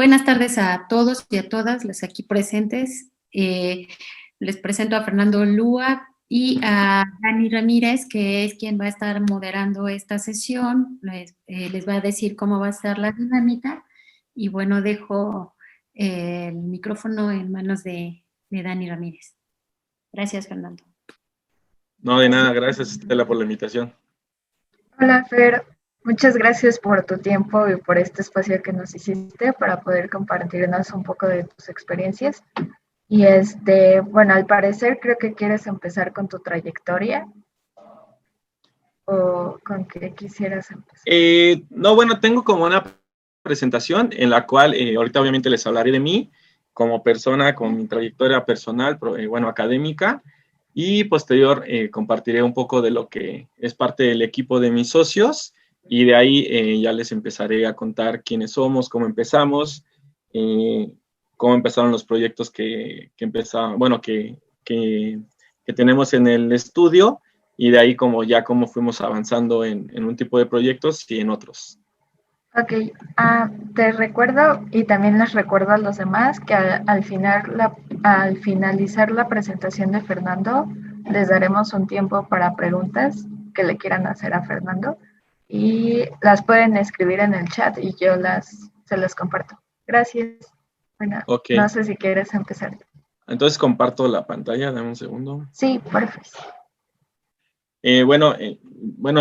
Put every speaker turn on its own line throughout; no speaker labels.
Buenas tardes a todos y a todas las aquí presentes. Les presento a Fernando Lúa y a Dani Ramírez, que es quien va a estar moderando esta sesión. Les va a decir cómo va a ser la dinámica. Y bueno, dejo el micrófono en manos de Dani Ramírez. Gracias, Fernando.
No, de nada, gracias Estela por la invitación.
Hola Fer, muchas gracias por tu tiempo y por este espacio que nos hiciste para poder compartirnos un poco de tus experiencias. Y bueno, al parecer creo que quieres empezar con tu trayectoria o con qué quisieras empezar.
No, bueno, tengo como una presentación en la cual ahorita obviamente les hablaré de mí como persona, con mi trayectoria personal, bueno, académica, y posterior compartiré un poco de lo que es parte del equipo de mis socios, y de ahí ya les empezaré a contar quiénes somos, cómo empezamos, cómo empezaron los proyectos que empezaron, bueno, que tenemos en el estudio, y de ahí como ya cómo fuimos avanzando en un tipo de proyectos y en otros.
Ok, te recuerdo y también les recuerdo a los demás que al finalizar la presentación de Fernando, les daremos un tiempo para preguntas que le quieran hacer a Fernando y las pueden escribir en el chat y yo se las comparto. Gracias. Bueno,
Ok,
no sé si quieres empezar.
entonces comparto la pantalla, dame un segundo.
Sí, perfecto.
Bueno,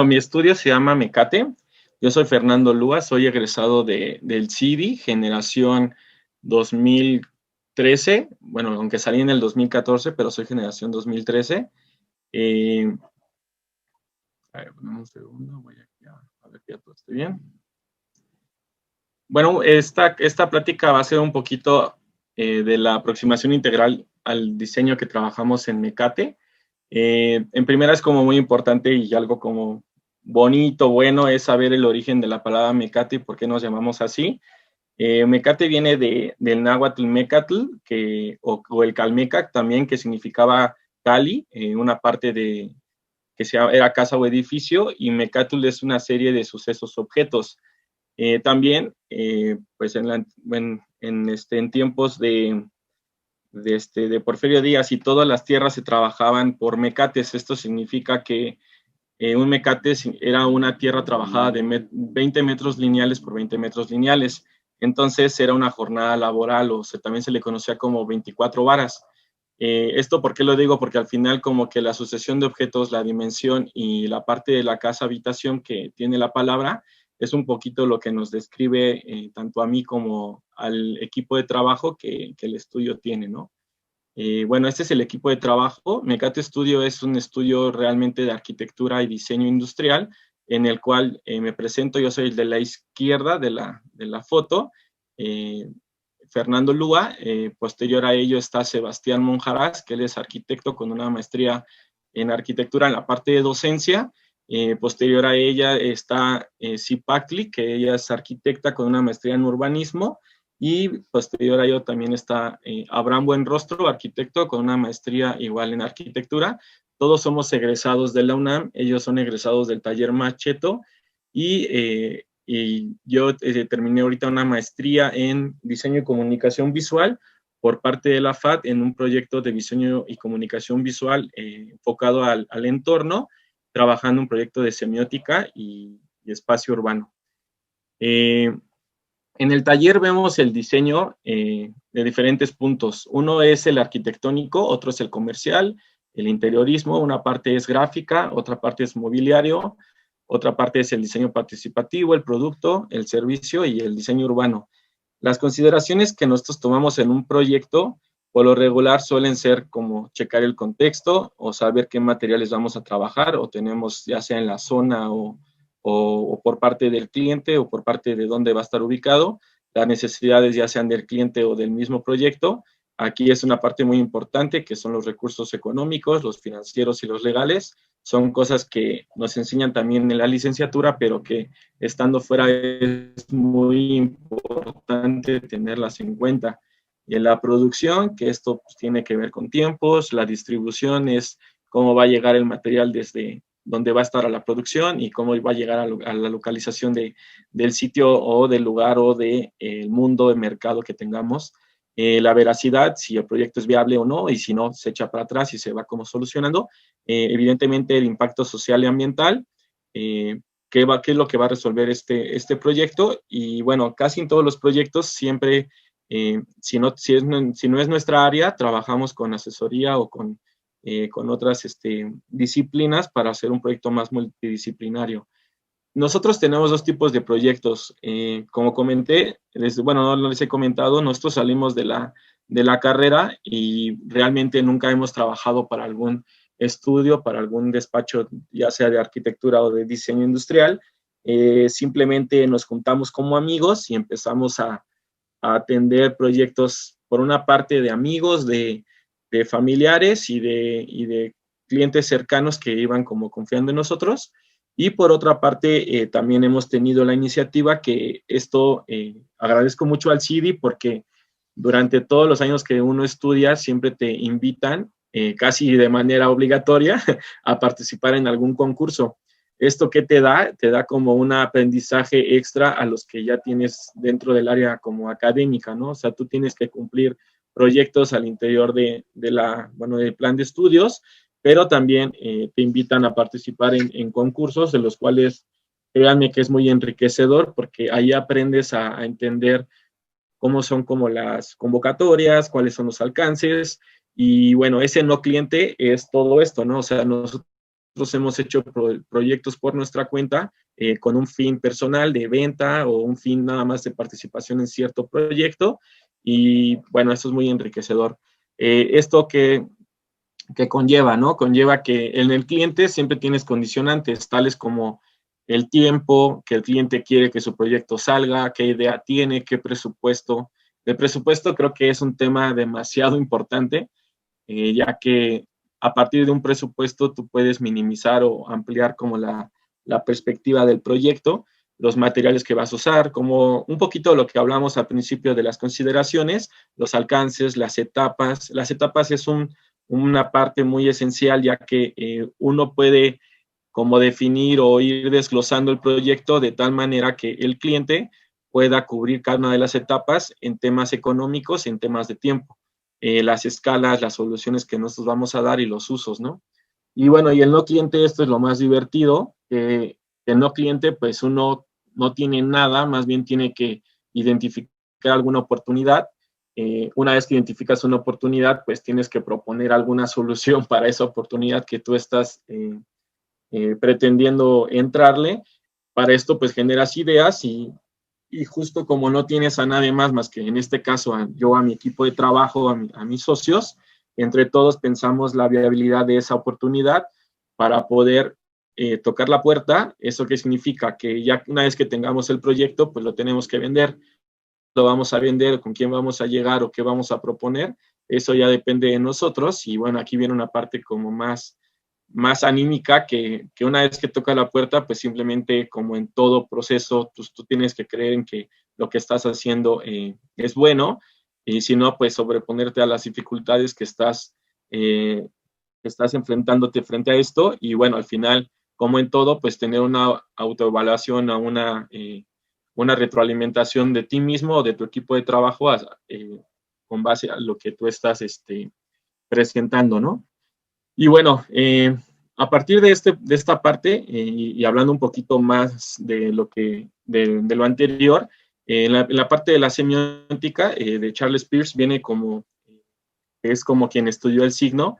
mi estudio se llama Mecate. Yo soy Fernando Lúa, soy egresado del CIDI, generación 2013. Bueno, aunque salí en el 2014, pero soy generación 2013. A ver, un segundo, voy aquí a ver que ya todo esté bien. Bueno, esta plática va a ser un poquito de la aproximación integral al diseño que trabajamos en Mecate. En primera es como muy importante y algo como bonito, bueno, es saber el origen de la palabra mecate y por qué nos llamamos así. Mecate viene del náhuatl mecatl, o el calmecac también, que significaba cali, una parte era casa o edificio, y mecatl es una serie de sucesos, objetos. También, pues en tiempos de Porfirio Díaz y todas las tierras se trabajaban por mecates. Esto significa que un mecate era una tierra trabajada de 20 metros lineales por 20 metros lineales. Entonces era una jornada laboral, también se le conocía como 24 varas. ¿Esto por qué lo digo? Porque al final como que la sucesión de objetos, la dimensión y la parte de la casa habitación que tiene la palabra es un poquito lo que nos describe tanto a mí como al equipo de trabajo que el estudio tiene, ¿no? Bueno, este es el equipo de trabajo. Mecate Studio es un estudio realmente de arquitectura y diseño industrial, en el cual me presento. Yo soy el de la izquierda de la foto, eh, Fernando Lúa. Posterior a ello está Sebastián Monjarás, que él es arquitecto con una maestría en arquitectura en la parte de docencia. Posterior a ella está Zipacli, que ella es arquitecta con una maestría en urbanismo. Y posterior a ello también está Abraham Buenrostro, arquitecto con una maestría igual en arquitectura. Todos somos egresados de la UNAM, ellos son egresados del taller Macheto, y yo terminé ahorita una maestría en diseño y comunicación visual por parte de la FAD en un proyecto de diseño y comunicación visual enfocado al entorno, trabajando un proyecto de semiótica y espacio urbano. En el taller vemos el diseño de diferentes puntos. Uno es el arquitectónico, otro es el comercial, el interiorismo, una parte es gráfica, otra parte es mobiliario, otra parte es el diseño participativo, el producto, el servicio y el diseño urbano. Las consideraciones que nosotros tomamos en un proyecto, por lo regular suelen ser como checar el contexto o saber qué materiales vamos a trabajar o tenemos ya sea en la zona o por parte del cliente o por parte de dónde va a estar ubicado, las necesidades ya sean del cliente o del mismo proyecto. Aquí es una parte muy importante que son los recursos económicos, los financieros y los legales. Son cosas que nos enseñan también en la licenciatura, pero que estando fuera es muy importante tenerlas en cuenta. Y en la producción, que esto pues, tiene que ver con tiempos, la distribución es cómo va a llegar el material desde dónde va a estar la producción y cómo va a llegar a la localización del sitio o del lugar o del mundo de mercado que tengamos. La veracidad, si el proyecto es viable o no, y si no, se echa para atrás y se va como solucionando. Evidentemente, el impacto social y ambiental, qué es lo que va a resolver este proyecto. Y bueno, casi en todos los proyectos siempre, si no es nuestra área, trabajamos con asesoría o con otras disciplinas para hacer un proyecto más multidisciplinario. Nosotros tenemos dos tipos de proyectos. Como comenté, bueno, no les he comentado, nosotros salimos de la carrera y realmente nunca hemos trabajado para algún estudio, para algún despacho, ya sea de arquitectura o de diseño industrial. Simplemente nos juntamos como amigos y empezamos a atender proyectos, por una parte, de amigos, de familiares y de clientes cercanos que iban como confiando en nosotros. Y por otra parte, también hemos tenido la iniciativa que esto, agradezco mucho al CIDI porque durante todos los años que uno estudia siempre te invitan, casi de manera obligatoria, a participar en algún concurso. ¿Esto qué te da? Te da como un aprendizaje extra a los que ya tienes dentro del área como académica, ¿no? O sea, tú tienes que cumplir proyectos al interior del plan de estudios, pero también te invitan a participar en concursos de los cuales, créanme que es muy enriquecedor porque ahí aprendes a entender cómo son como las convocatorias, cuáles son los alcances, y bueno, ese no cliente es todo esto, ¿no? O sea, nosotros hemos hecho proyectos por nuestra cuenta con un fin personal de venta o un fin nada más de participación en cierto proyecto, y bueno, eso es muy enriquecedor. Esto que conlleva, ¿no? Conlleva que en el cliente siempre tienes condicionantes, tales como el tiempo, que el cliente quiere que su proyecto salga, qué idea tiene, qué presupuesto. El presupuesto creo que es un tema demasiado importante, ya que a partir de un presupuesto tú puedes minimizar o ampliar como la perspectiva del proyecto, los materiales que vas a usar, como un poquito lo que hablamos al principio de las consideraciones, los alcances, las etapas. Las etapas es una parte muy esencial, ya que uno puede como definir o ir desglosando el proyecto de tal manera que el cliente pueda cubrir cada una de las etapas en temas económicos, en temas de tiempo, las escalas, las soluciones que nosotros vamos a dar y los usos, ¿no? Y bueno, y el no cliente, esto es lo más divertido, que el no cliente, pues uno no tiene nada, más bien tiene que identificar alguna oportunidad. Una vez que identificas una oportunidad, pues tienes que proponer alguna solución para esa oportunidad que tú estás pretendiendo entrarle. Para esto, pues generas ideas y justo como no tienes a nadie más que en este caso yo a mi equipo de trabajo, a mis socios, entre todos pensamos la viabilidad de esa oportunidad para poder tocar la puerta. ¿Eso qué significa? Que ya una vez que tengamos el proyecto, pues lo tenemos que vender. Lo vamos a vender, con quién vamos a llegar o qué vamos a proponer. Eso ya depende de nosotros. Y bueno, aquí viene una parte como más anímica, que una vez que toca la puerta, pues simplemente como en todo proceso, pues tú tienes que creer en que lo que estás haciendo es bueno, y si no, pues sobreponerte a las dificultades que estás enfrentándote frente a esto. Y bueno, al final, como en todo, pues tener una autoevaluación, una retroalimentación de ti mismo o de tu equipo de trabajo con base a lo que tú estás presentando, ¿no? Y bueno, a partir de esta parte, y hablando un poquito más de lo anterior, en la parte de la semiótica de Charles Peirce viene es como quien estudió el signo.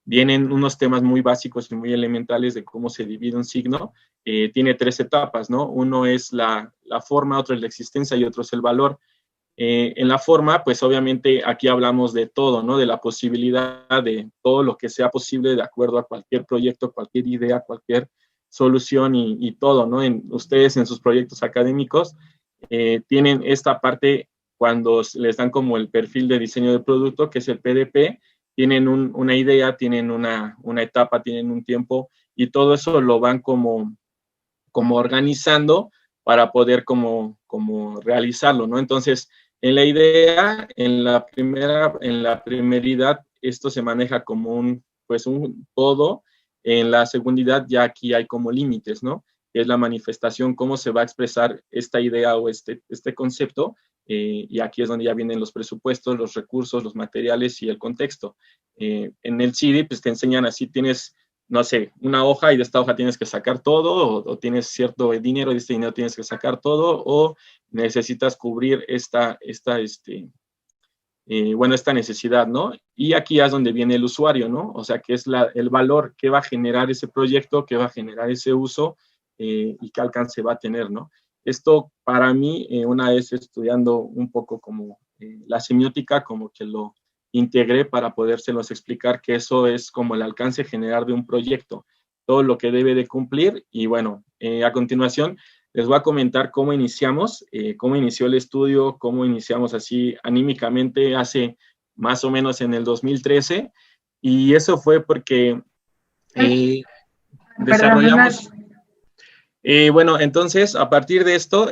Vienen unos temas muy básicos y muy elementales de cómo se divide un signo. Tiene 3 etapas, ¿no? Uno es la forma, otro es la existencia y otro es el valor. En la forma, pues obviamente aquí hablamos de todo, ¿no? De la posibilidad de todo lo que sea posible de acuerdo a cualquier proyecto, cualquier idea, cualquier solución y todo, ¿no? Ustedes en sus proyectos académicos tienen esta parte cuando les dan como el perfil de diseño de producto, que es el PDP, tienen una idea, tienen una etapa, tienen un tiempo, y todo eso lo van como organizando para poder como realizarlo, ¿no? Entonces, en la idea, en la primeridad, esto se maneja como un todo, En la segundidad ya aquí hay como límites, ¿no? Es la manifestación, cómo se va a expresar esta idea o este concepto, y aquí es donde ya vienen los presupuestos, los recursos, los materiales y el contexto. En el CIDI, pues te enseñan así, tienes, no sé, una hoja y de esta hoja tienes que sacar todo, o tienes cierto dinero y de este dinero tienes que sacar todo, o necesitas cubrir esta necesidad, ¿no? Y aquí es donde viene el usuario, ¿no? O sea, que es el valor que va a generar ese proyecto, que va a generar ese uso, y qué alcance va a tener, ¿no? Esto para mí, una vez estudiando un poco como la semiótica, como que lo integré para podérselos explicar que eso es como el alcance general de un proyecto, todo lo que debe de cumplir. Y bueno, a continuación les voy a comentar cómo iniciamos, cómo inició el estudio, cómo iniciamos así anímicamente hace más o menos en el 2013, y eso fue porque desarrollamos... bueno, entonces, a partir de esto,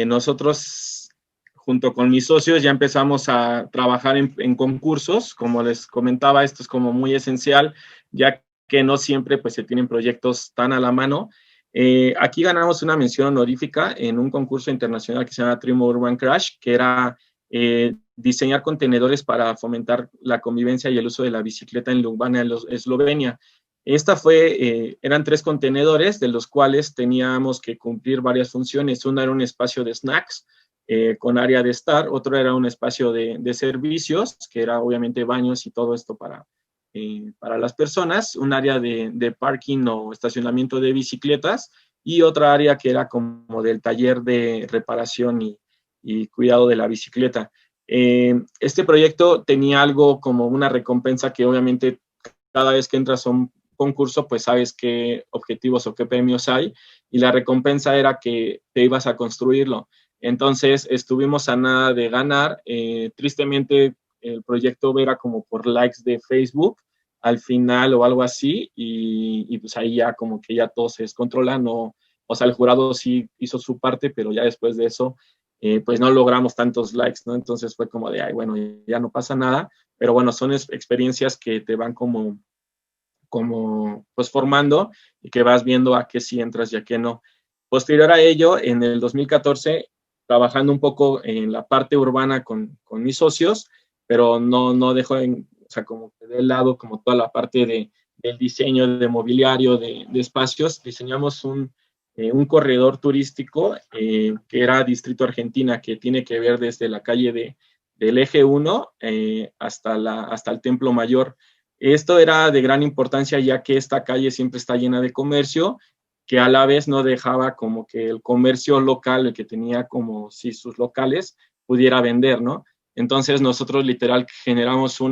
nosotros, junto con mis socios, ya empezamos a trabajar en concursos. Como les comentaba, esto es como muy esencial, ya que no siempre pues, se tienen proyectos tan a la mano. Aquí ganamos una mención honorífica en un concurso internacional que se llama Trimo Urban Crash, que era diseñar contenedores para fomentar la convivencia y el uso de la bicicleta en Ljubljana, Eslovenia. Eran 3 contenedores, de los cuales teníamos que cumplir varias funciones. Uno era un espacio de snacks con área de estar, otro era un espacio de servicios, que era obviamente baños y todo esto para las personas, un área de parking o estacionamiento de bicicletas, y otra área que era como del taller de reparación y cuidado de la bicicleta. Este proyecto tenía algo como una recompensa que obviamente cada vez que entras a un concurso, pues sabes qué objetivos o qué premios hay, y la recompensa era que te ibas a construirlo. Entonces, estuvimos a nada de ganar. Tristemente, el proyecto era como por likes de Facebook al final o algo así, y pues ahí ya como que ya todo se descontrola, no, o sea, el jurado sí hizo su parte, pero ya después de eso, pues no logramos tantos likes, ¿no? Entonces fue como de, ay, bueno, ya no pasa nada, pero bueno, son experiencias que te van como pues formando, y que vas viendo a qué sí entras y a qué no. Posterior a ello, en el 2014, trabajando un poco en la parte urbana con mis socios, pero no dejo, o sea, como que de lado como toda la parte del diseño de mobiliario, de espacios. Diseñamos un corredor turístico que era Distrito Argentina, que tiene que ver desde la calle del Eje 1 hasta el Templo Mayor. Esto era de gran importancia, ya que esta calle siempre está llena de comercio, que a la vez no dejaba como que el comercio local, el que tenía como si sus locales, pudiera vender, ¿no? Entonces nosotros literal generamos o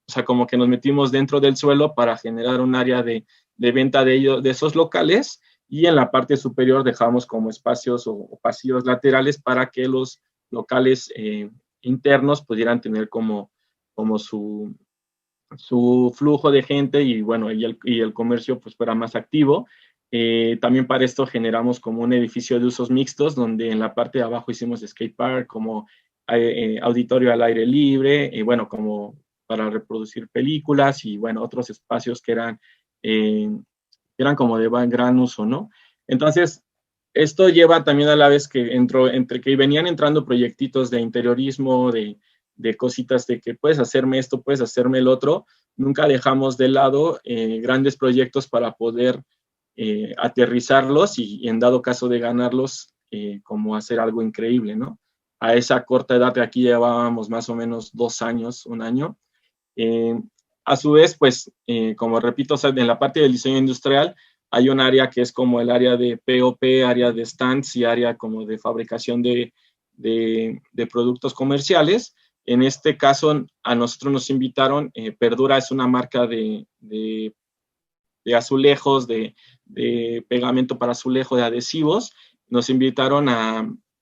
sea, como que nos metimos dentro del suelo para generar un área de venta de esos locales, y en la parte superior dejamos como espacios o pasillos laterales para que los locales internos pudieran tener como su flujo de gente, y bueno, y el comercio pues fuera más activo. También para esto generamos como un edificio de usos mixtos, donde en la parte de abajo hicimos skate park, como auditorio al aire libre, y bueno, como para reproducir películas, y bueno, otros espacios que eran como de gran uso, ¿no? Entonces, esto lleva también a la vez que entre que venían entrando proyectitos de interiorismo, de cositas de que puedes hacerme esto, puedes hacerme el otro. Nunca dejamos de lado grandes proyectos para poder aterrizarlos, y en dado caso de ganarlos, como hacer algo increíble, ¿no? A esa corta edad de aquí llevábamos más o menos 2 años, 1 año. A su vez, pues, como repito, o sea, en la parte del diseño industrial hay un área que es como el área de POP, área de stands y área como de fabricación de productos comerciales. En este caso, a nosotros nos invitaron, Perdura es una marca de azulejos, de pegamento para azulejo, de adhesivos. Nos invitaron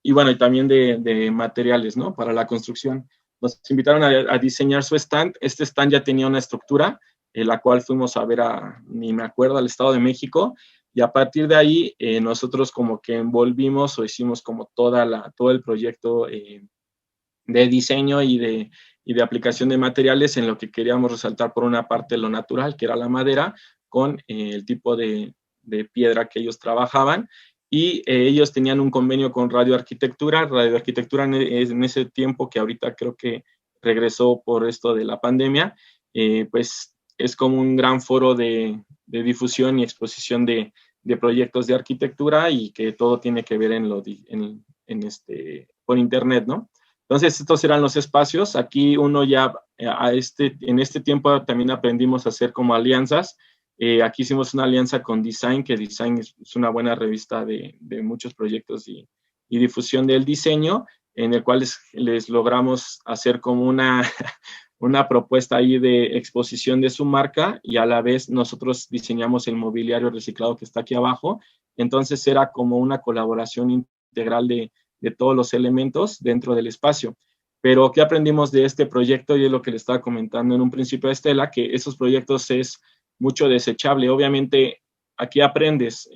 y bueno, y también de materiales, ¿no? Para la construcción. Nos invitaron a diseñar su stand. Este stand ya tenía una estructura, la cual fuimos a ver ni me acuerdo, al Estado de México, y a partir de ahí nosotros como que envolvimos o hicimos como todo el proyecto de diseño y de aplicación de materiales, en lo que queríamos resaltar por una parte lo natural, que era la madera, con el tipo de piedra que ellos trabajaban, y ellos tenían un convenio con Radio Arquitectura. Radio Arquitectura en ese tiempo, que ahorita creo que regresó por esto de la pandemia, pues es como un gran foro de difusión y exposición de proyectos de arquitectura, y que todo tiene que ver por internet, ¿no? Entonces, estos eran los espacios. Aquí uno ya, en este tiempo también aprendimos a hacer como alianzas. Aquí hicimos una alianza con Design, que Design es una buena revista de muchos proyectos y difusión del diseño, en el cual les logramos hacer como una propuesta ahí de exposición de su marca, y a la vez nosotros diseñamos el mobiliario reciclado que está aquí abajo. Entonces era como una colaboración integral de todos los elementos dentro del espacio. Pero ¿qué aprendimos de este proyecto? Y es lo que le estaba comentando en un principio a Estela, que esos proyectos es mucho desechable. Obviamente aquí aprendes,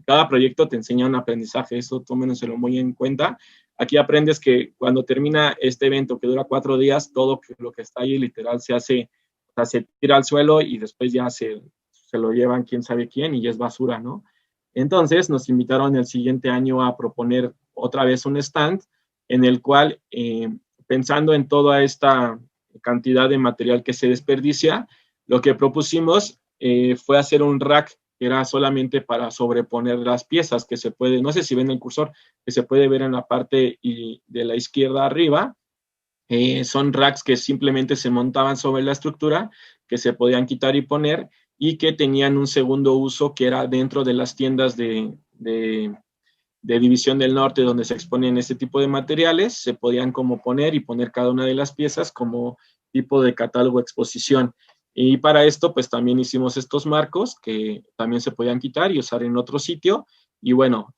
cada proyecto te enseña un aprendizaje, eso tómenselo muy en cuenta. Aquí aprendes que cuando termina este evento, que dura 4 días, todo lo que está ahí literal se tira al suelo, y después ya se lo llevan quién sabe quién, y ya es basura, ¿no? Entonces nos invitaron el siguiente año a proponer otra vez un stand, en el cual, pensando en toda esta cantidad de material que se desperdicia, lo que propusimos fue hacer un rack que era solamente para sobreponer las piezas, que se puede, no sé si ven el cursor, que se puede ver en la parte de la izquierda arriba. Son racks que simplemente se montaban sobre la estructura, que se podían quitar y poner, y que tenían un segundo uso, que era dentro de las tiendas de División del Norte, donde se exponen este tipo de materiales. Se podían como poner cada una de las piezas como tipo de catálogo exposición. Y para esto, pues también hicimos estos marcos que también se podían quitar y usar en otro sitio. Y bueno,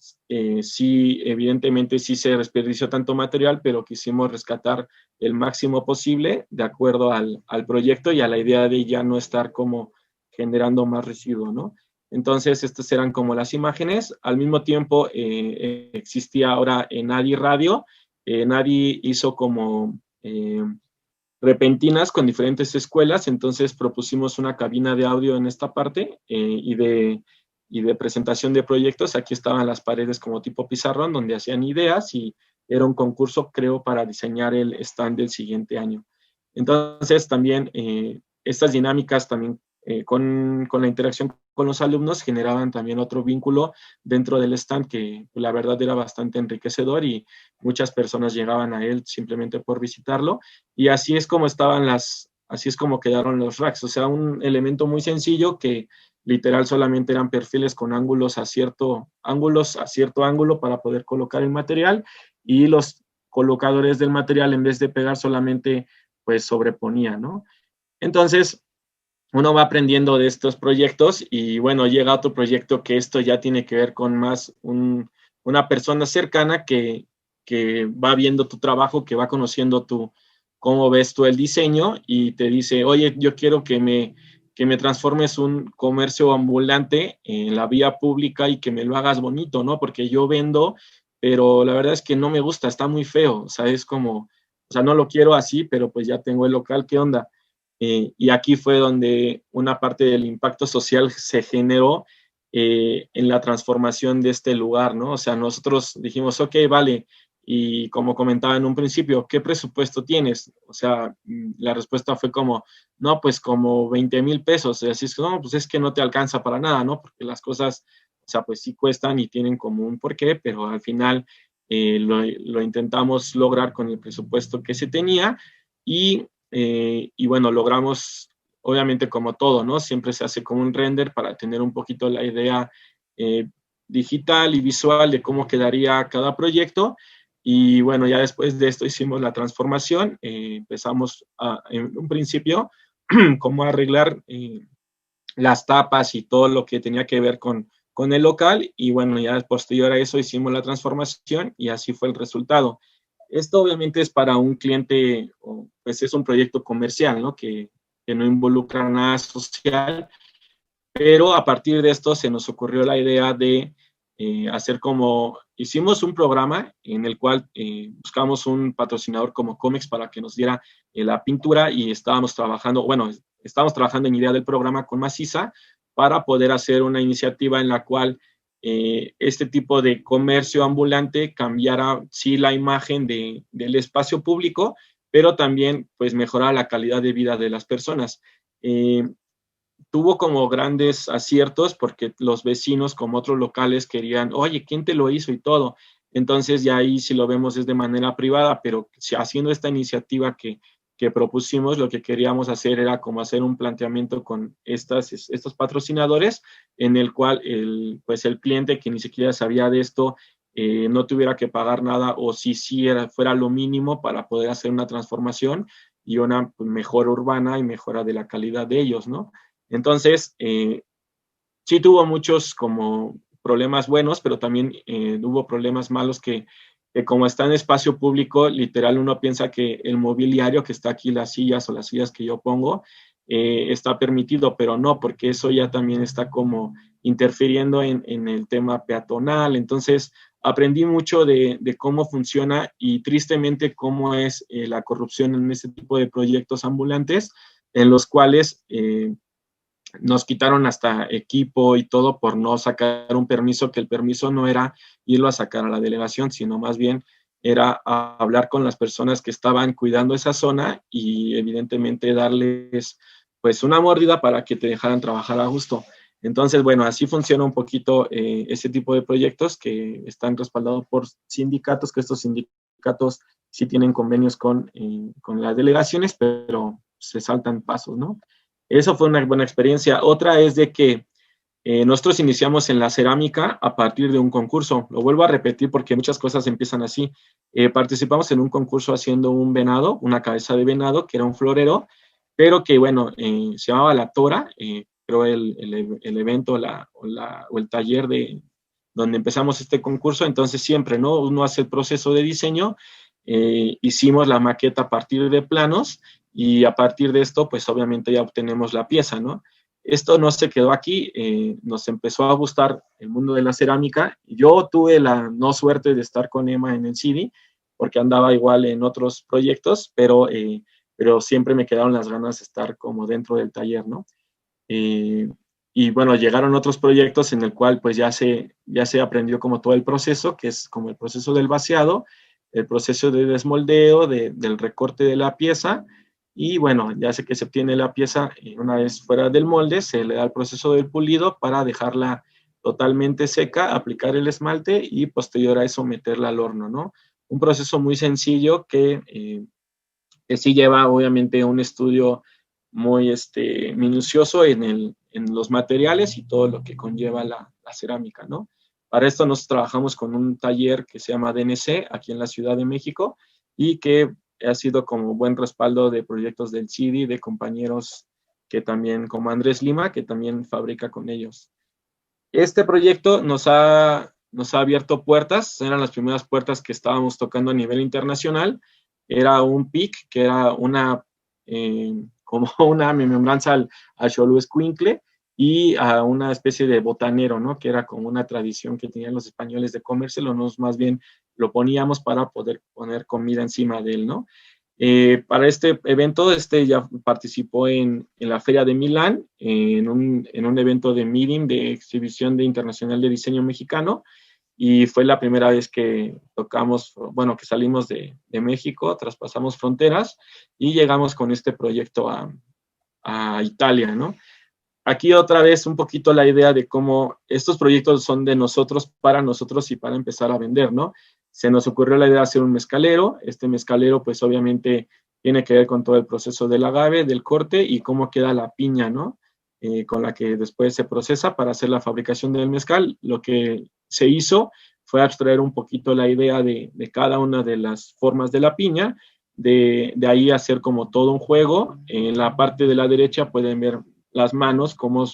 sí, evidentemente sí se desperdició tanto material, pero quisimos rescatar el máximo posible de acuerdo al proyecto y a la idea de ya no estar como generando más residuo, ¿no? Entonces, estas eran como las imágenes. Al mismo tiempo, existía ahora Nadi Radio. Nadi hizo como repentinas con diferentes escuelas. Entonces propusimos una cabina de audio en esta parte, y de presentación de proyectos. Aquí estaban las paredes como tipo pizarrón, donde hacían ideas, y era un concurso, creo, para diseñar el stand del siguiente año. Entonces también estas dinámicas también, con la interacción con los alumnos, generaban también otro vínculo dentro del stand, que la verdad era bastante enriquecedor, y muchas personas llegaban a él simplemente por visitarlo. Y así es como quedaron los racks. O sea, un elemento muy sencillo que literal solamente eran perfiles con ángulos a cierto ángulo para poder colocar el material, y los colocadores del material, en vez de pegar, solamente pues sobreponían, ¿no? Entonces, uno va aprendiendo de estos proyectos, y bueno, llega otro proyecto que esto ya tiene que ver con más una persona cercana que va viendo tu trabajo, que va conociendo cómo ves tú el diseño, y te dice: oye, yo quiero que me transformes un comercio ambulante en la vía pública y que me lo hagas bonito, ¿no? Porque yo vendo, pero la verdad es que no me gusta, está muy feo. O sea, es como, o sea, no lo quiero así, pero pues ya tengo el local, ¿qué onda? Y aquí fue donde una parte del impacto social se generó, en la transformación de este lugar, ¿no? O sea, nosotros dijimos: ok, vale, y como comentaba en un principio, ¿qué presupuesto tienes? O sea, la respuesta fue como: no, pues como 20,000 pesos. Y así es que, no, pues es que no te alcanza para nada, ¿no? Porque las cosas, o sea, pues sí cuestan y tienen como un porqué, pero al final lo intentamos lograr con el presupuesto que se tenía. Y bueno, logramos, obviamente, como todo, ¿no? Siempre se hace como un render para tener un poquito la idea digital y visual de cómo quedaría cada proyecto. Y bueno, ya después de esto hicimos la transformación. Empezamos en un principio cómo arreglar las tapas y todo lo que tenía que ver con el local. Y bueno, ya posterior a eso hicimos la transformación, y así fue el resultado. Esto obviamente es para un cliente, pues es un proyecto comercial, ¿no? Que no involucra nada social, pero a partir de esto se nos ocurrió la idea de hacer hicimos un programa en el cual buscamos un patrocinador como Comex para que nos diera la pintura, y estábamos trabajando en idea del programa con Maciza, para poder hacer una iniciativa en la cual este tipo de comercio ambulante cambiara, sí, la imagen del espacio público, pero también, pues, mejorar la calidad de vida de las personas. Tuvo como grandes aciertos porque los vecinos, como otros locales, querían, oye, ¿quién te lo hizo? Y todo. Entonces, ya ahí, si lo vemos, es de manera privada, pero si haciendo esta iniciativa que propusimos, lo que queríamos hacer era como hacer un planteamiento con estos patrocinadores, en el cual pues el cliente que ni siquiera sabía de esto, no tuviera que pagar nada, o si sí fuera lo mínimo para poder hacer una transformación y una, pues, mejora urbana y mejora de la calidad de ellos, ¿no? Entonces, sí tuvo muchos como problemas buenos, pero también hubo problemas malos que como está en espacio público, literal uno piensa que el mobiliario que está aquí, las sillas o las sillas que yo pongo, está permitido, pero no, porque eso ya también está como interfiriendo en el tema peatonal. Entonces, aprendí mucho de cómo funciona y tristemente cómo es la corrupción en este tipo de proyectos ambulantes, en los cuales nos quitaron hasta equipo y todo por no sacar un permiso, que el permiso no era irlo a sacar a la delegación, sino más bien era hablar con las personas que estaban cuidando esa zona y evidentemente darles, pues, una mordida para que te dejaran trabajar a gusto. Entonces, bueno, así funciona un poquito ese tipo de proyectos que están respaldados por sindicatos, que estos sindicatos sí tienen convenios con las delegaciones, pero se saltan pasos, ¿no? Eso fue una buena experiencia. Otra es de que nosotros iniciamos en la cerámica a partir de un concurso. Lo vuelvo a repetir porque muchas cosas empiezan así. Participamos en un concurso haciendo un venado, una cabeza de venado, que era un florero, pero que, bueno, se llamaba La Tora, creo el evento o el taller donde empezamos este concurso. Entonces siempre, ¿no? Uno hace el proceso de diseño, hicimos la maqueta a partir de planos, y a partir de esto, pues obviamente ya obtenemos la pieza, ¿no? Esto no se quedó aquí, nos empezó a gustar el mundo de la cerámica. Yo tuve la no suerte de estar con Emma en el CIDI, porque andaba igual en otros proyectos, pero siempre me quedaron las ganas de estar como dentro del taller, ¿no? Y bueno, llegaron otros proyectos en el cual pues ya se aprendió como todo el proceso, que es como el proceso del vaciado, el proceso de desmoldeo, del recorte de la pieza. Y bueno, ya sé que se obtiene la pieza una vez fuera del molde, se le da el proceso del pulido para dejarla totalmente seca, aplicar el esmalte y posterior a eso meterla al horno, ¿no? Un proceso muy sencillo que sí lleva obviamente un estudio muy minucioso en los materiales y todo lo que conlleva la cerámica, ¿no? Para esto nos trabajamos con un taller que se llama DNC aquí en la Ciudad de México y que ha sido como buen respaldo de proyectos del CIDI, de compañeros que también, como Andrés Lima, que también fabrica con ellos. Este proyecto nos ha abierto puertas, eran las primeras puertas que estábamos tocando a nivel internacional. Era un PIC, que era como una remembranza al Xoloitzcuintle y a una especie de botanero, ¿no? Que era como una tradición que tenían los españoles de comérselo, nos más bien lo poníamos para poder poner comida encima de él, ¿no? Para este evento, ya participó en la Feria de Milán, en un evento de meeting, de exhibición internacional de diseño mexicano, y fue la primera vez que tocamos, bueno, que salimos de México, traspasamos fronteras y llegamos con este proyecto a Italia, ¿no? Aquí otra vez un poquito la idea de cómo estos proyectos son de nosotros para nosotros y para empezar a vender, ¿no? Se nos ocurrió la idea de hacer un mezcalero. Este mezcalero, pues obviamente tiene que ver con todo el proceso del agave, del corte y cómo queda la piña, ¿no? Con la que después se procesa para hacer la fabricación del mezcal. Lo que se hizo fue abstraer un poquito la idea de cada una de las formas de la piña, de ahí hacer como todo un juego. En la parte de la derecha pueden ver las manos, cómo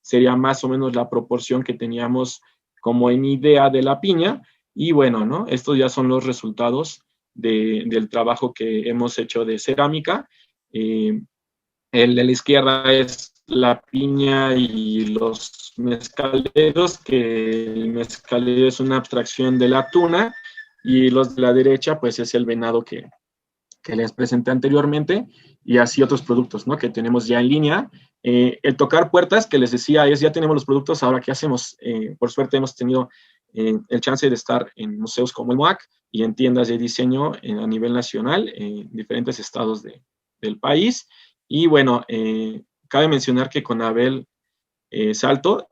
sería más o menos la proporción que teníamos como en idea de la piña. Y bueno, ¿no? Estos ya son los resultados del trabajo que hemos hecho de cerámica. El de la izquierda es la piña y los mezcaleros, que el mezcalero es una abstracción de la tuna, y los de la derecha, pues es el venado que que les presenté anteriormente, y así otros productos, ¿no?, que tenemos ya en línea. El tocar puertas, que les decía, es ya tenemos los productos, ahora ¿qué hacemos? Por suerte hemos tenido el chance de estar en museos como el MOAC y en tiendas de diseño a nivel nacional, en diferentes estados del país. Y bueno, cabe mencionar que con Abel Salto,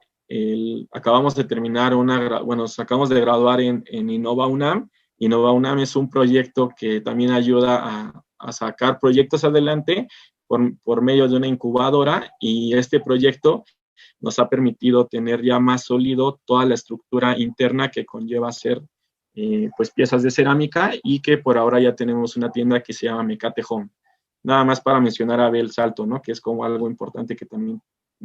acabamos de terminar nos acabamos de graduar en Innova UNAM. Innova UNAM es un proyecto que también ayuda a sacar proyectos adelante por medio de una incubadora, y este proyecto nos ha permitido tener ya más sólido toda la estructura interna que conlleva hacer pues piezas de cerámica, y que por ahora ya tenemos una tienda que se llama Mecate Home. Nada más para mencionar a Abel Salto, ¿no?, que es como algo importante que también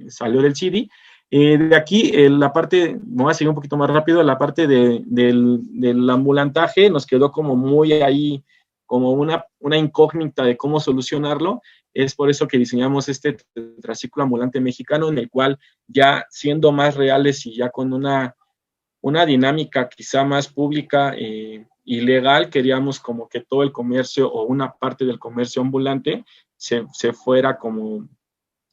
salió del CD. De aquí, la parte, me voy a seguir un poquito más rápido, la parte del ambulantaje nos quedó como muy ahí, como una incógnita de cómo solucionarlo. Es por eso que diseñamos este tetraciclo ambulante mexicano, en el cual, ya siendo más reales y ya con una dinámica quizá más pública y legal, queríamos como que todo el comercio o una parte del comercio ambulante se fuera como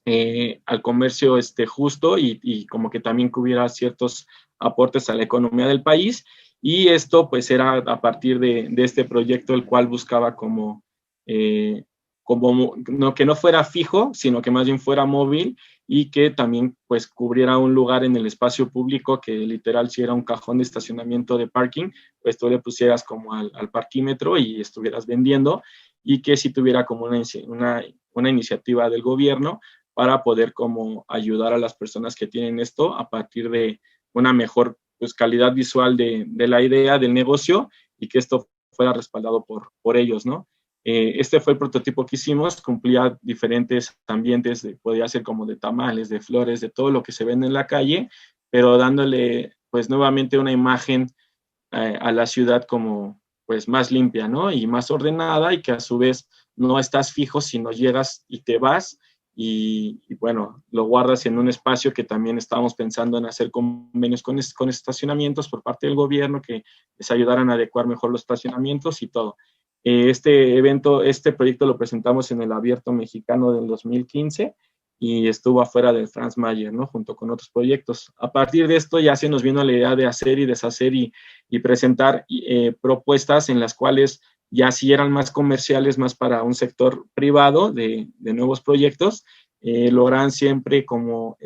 al comercio justo, y como que también que hubiera ciertos aportes a la economía del país. Y esto pues era a partir de este proyecto, el cual buscaba como que no fuera fijo, sino que más bien fuera móvil, y que también pues cubriera un lugar en el espacio público, que literal, si era un cajón de estacionamiento de parking, pues tú le pusieras como al parquímetro y estuvieras vendiendo, y que si tuviera como una iniciativa del gobierno para poder como ayudar a las personas que tienen esto a partir de una mejor pues calidad visual de la idea del negocio, y que esto fuera respaldado por ellos, ¿no? Este fue el prototipo que hicimos, cumplía diferentes ambientes, podía ser como de tamales, de flores, de todo lo que se vende en la calle, pero dándole pues nuevamente una imagen a la ciudad como pues más limpia, ¿no?, y más ordenada, y que a su vez no estás fijo, sino llegas y te vas, y bueno, lo guardas en un espacio que también estábamos pensando en hacer convenios con estacionamientos por parte del gobierno, que les ayudaran a adecuar mejor los estacionamientos y todo. Este proyecto lo presentamos en el Abierto Mexicano del 2015, y estuvo afuera del Franz Mayer, ¿no?, junto con otros proyectos. A partir de esto ya se nos vino la idea de hacer y deshacer y presentar propuestas en las cuales ya sí eran más comerciales, más para un sector privado de nuevos proyectos, logran siempre como